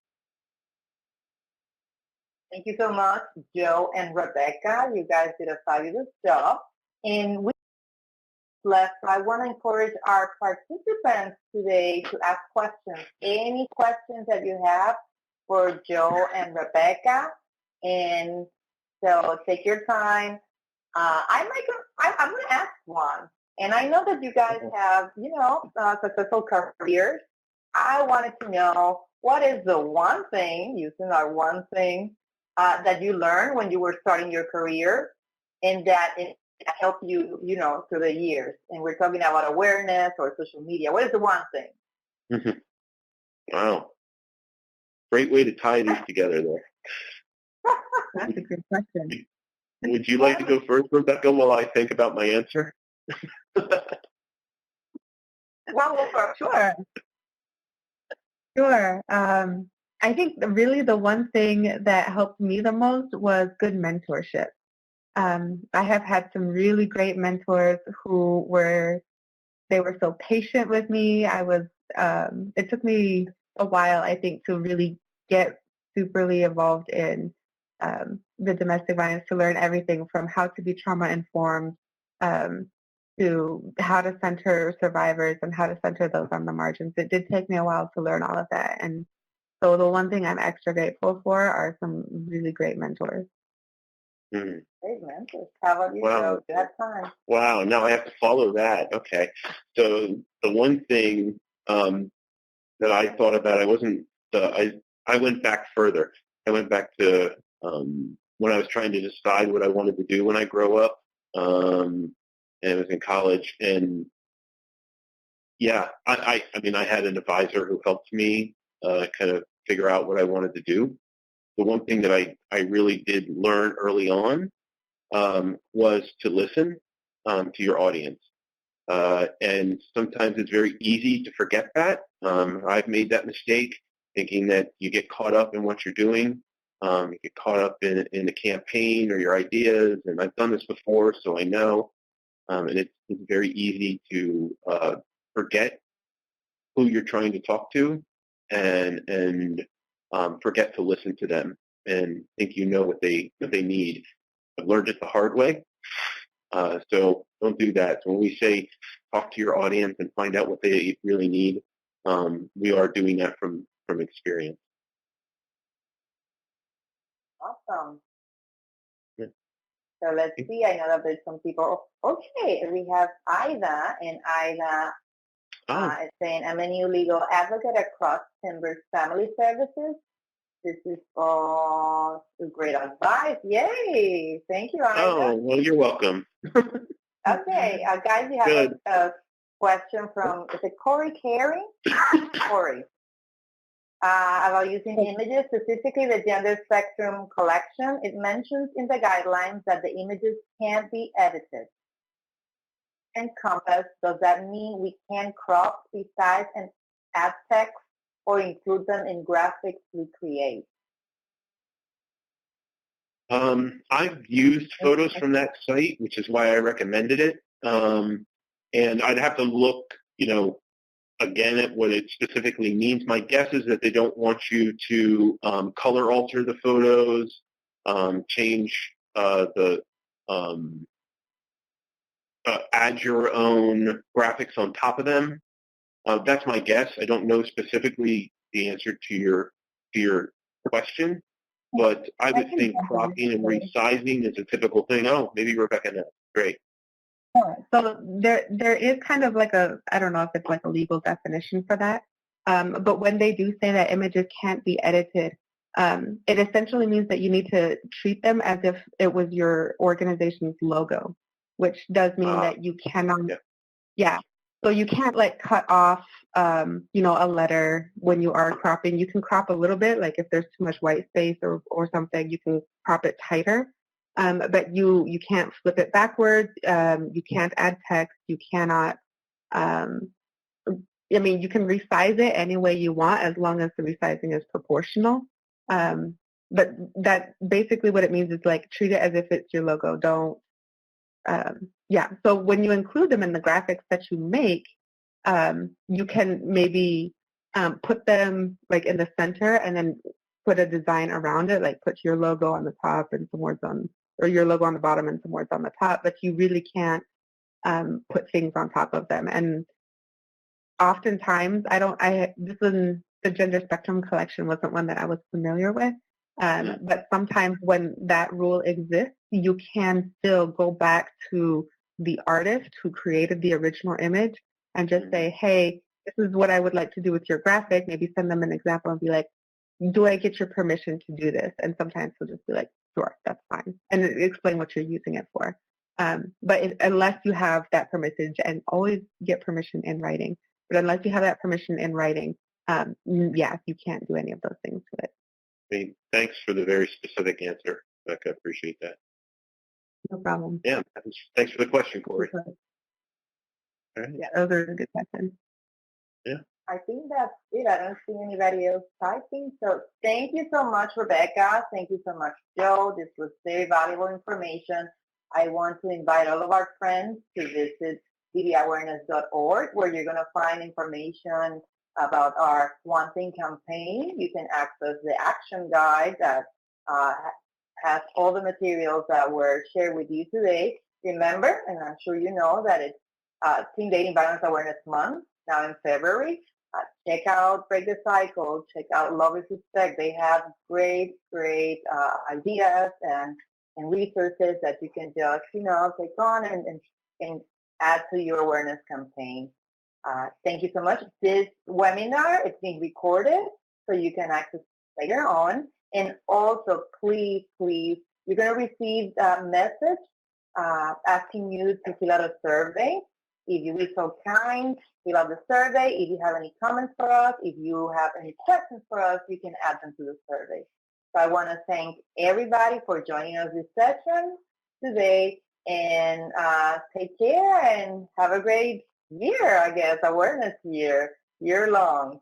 Speaker 1: Thank you so much, Joe and Rebecca. You guys did a fabulous job. And we left, I want to encourage our participants today to ask questions. Any questions that you have for Joe and Rebecca. And so take your time. I'm going to ask one. And I know that you guys have, successful careers. I wanted to know, what is the one thing, using our one thing, that you learned when you were starting your career and that it helped you, through the years? And we're talking about awareness or social media. What is the one thing?
Speaker 2: Wow. Great way to tie these together there.
Speaker 3: That's a good question.
Speaker 2: Would you like to go first, Rebecca, while I think about my answer?
Speaker 1: Well,
Speaker 3: Sure. Sure. I think really the one thing that helped me the most was good mentorship. I have had some really great mentors who were so patient with me. It took me a while, I think, to really get superly involved in the domestic violence, to learn everything from how to be trauma-informed to how to center survivors and how to center those on the margins. It did take me a while to learn all of that. And so the one thing I'm extra grateful for are some really great mentors.
Speaker 2: Mm-hmm.
Speaker 1: Great mentors. How about you,
Speaker 2: Wow.
Speaker 1: Joe? You have time.
Speaker 2: Wow, now I have to follow that. Okay. So the one thing that I thought about, I went back further. I went back to when I was trying to decide what I wanted to do when I grow up, and I was in college. And yeah, I mean, I had an advisor who helped me kind of figure out what I wanted to do. The one thing that I really did learn early on was to listen to your audience. And sometimes it's very easy to forget that. I've made that mistake, thinking that you get caught up in what you're doing. You get caught up in the campaign or your ideas, and I've done this before, so I know. And it's very easy to forget who you're trying to talk to and forget to listen to them and think you know what they need. I've learned it the hard way. So don't do that. So when we say talk to your audience and find out what they really need, we are doing that from experience.
Speaker 1: Awesome.
Speaker 2: Yeah.
Speaker 1: So let's see. I know that there's some people. Okay, we have Ida, and Ida is saying, I'm a new legal advocate across Timbers Family Services. This is all great advice. Yay! Thank you, Ida.
Speaker 2: Oh, well, you're welcome.
Speaker 1: Okay, guys, you have a question from, is it Corey Carey? Corey. About using images, specifically the gender spectrum collection. It mentions in the guidelines that the images can't be edited. Encompass, does that mean we can crop, resize, and add text or include them in graphics we create?
Speaker 2: I've used photos from that site, which is why I recommended it. And I'd have to look, again at what it specifically means. My guess is that they don't want you to color alter the photos, change the add your own graphics on top of them. That's my guess. I don't know specifically the answer to your question, but I would think cropping and resizing is a typical thing. Oh, maybe Rebecca knows. Great.
Speaker 3: So there is kind of like I don't know if it's like a legal definition for that, but when they do say that images can't be edited, it essentially means that you need to treat them as if it was your organization's logo, which does mean that you cannot, so you can't like cut off, a letter when you are cropping. You can crop a little bit, like if there's too much white space or something, you can crop it tighter. But you can't flip it backwards. You can't add text. You cannot. You can resize it any way you want as long as the resizing is proportional. But that basically what it means is like treat it as if it's your logo. Don't. So when you include them in the graphics that you make, you can maybe put them like in the center and then put a design around it, like put your logo on the top and some words or your logo on the bottom and some words on the top, but you really can't put things on top of them. And oftentimes, this one, the gender spectrum collection wasn't one that I was familiar with, but sometimes when that rule exists, you can still go back to the artist who created the original image and just say, hey, this is what I would like to do with your graphic, maybe send them an example and be like, do I get your permission to do this? And sometimes they'll just be like, sure, that's fine. And explain what you're using it for. But unless you have that permission, and always get permission in writing, but unless you have that permission in writing, you can't do any of those things with it.
Speaker 2: Hey, thanks for the very specific answer, Rebecca. Appreciate that.
Speaker 3: No problem.
Speaker 2: Yeah, thanks for the question, Corey.
Speaker 3: All
Speaker 2: right.
Speaker 3: Yeah, those are good questions.
Speaker 2: Yeah.
Speaker 1: I think that's it. I don't see anybody else typing. So thank you so much, Rebecca. Thank you so much, Joe. This was very valuable information. I want to invite all of our friends to visit dvawareness.org, where you're going to find information about our One Thing campaign. You can access the action guide that has all the materials that were shared with you today. Remember, and I'm sure you know, that it's Teen Dating Violence Awareness Month now in February. Check out Break the Cycle. Check out Love is Respect. They have great ideas and resources that you can just, take on and add to your awareness campaign. Thank you so much. This webinar is being recorded, so you can access it later on. And also, please, you're going to receive a message asking you to fill out a survey. If you be so kind, fill out the survey. If you have any comments for us, if you have any questions for us, you can add them to the survey. So I want to thank everybody for joining us this session today, and take care and have a great year, I guess, awareness year long.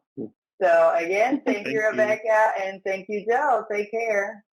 Speaker 1: So again, thank you, Rebecca, and thank you, Joe. Take care.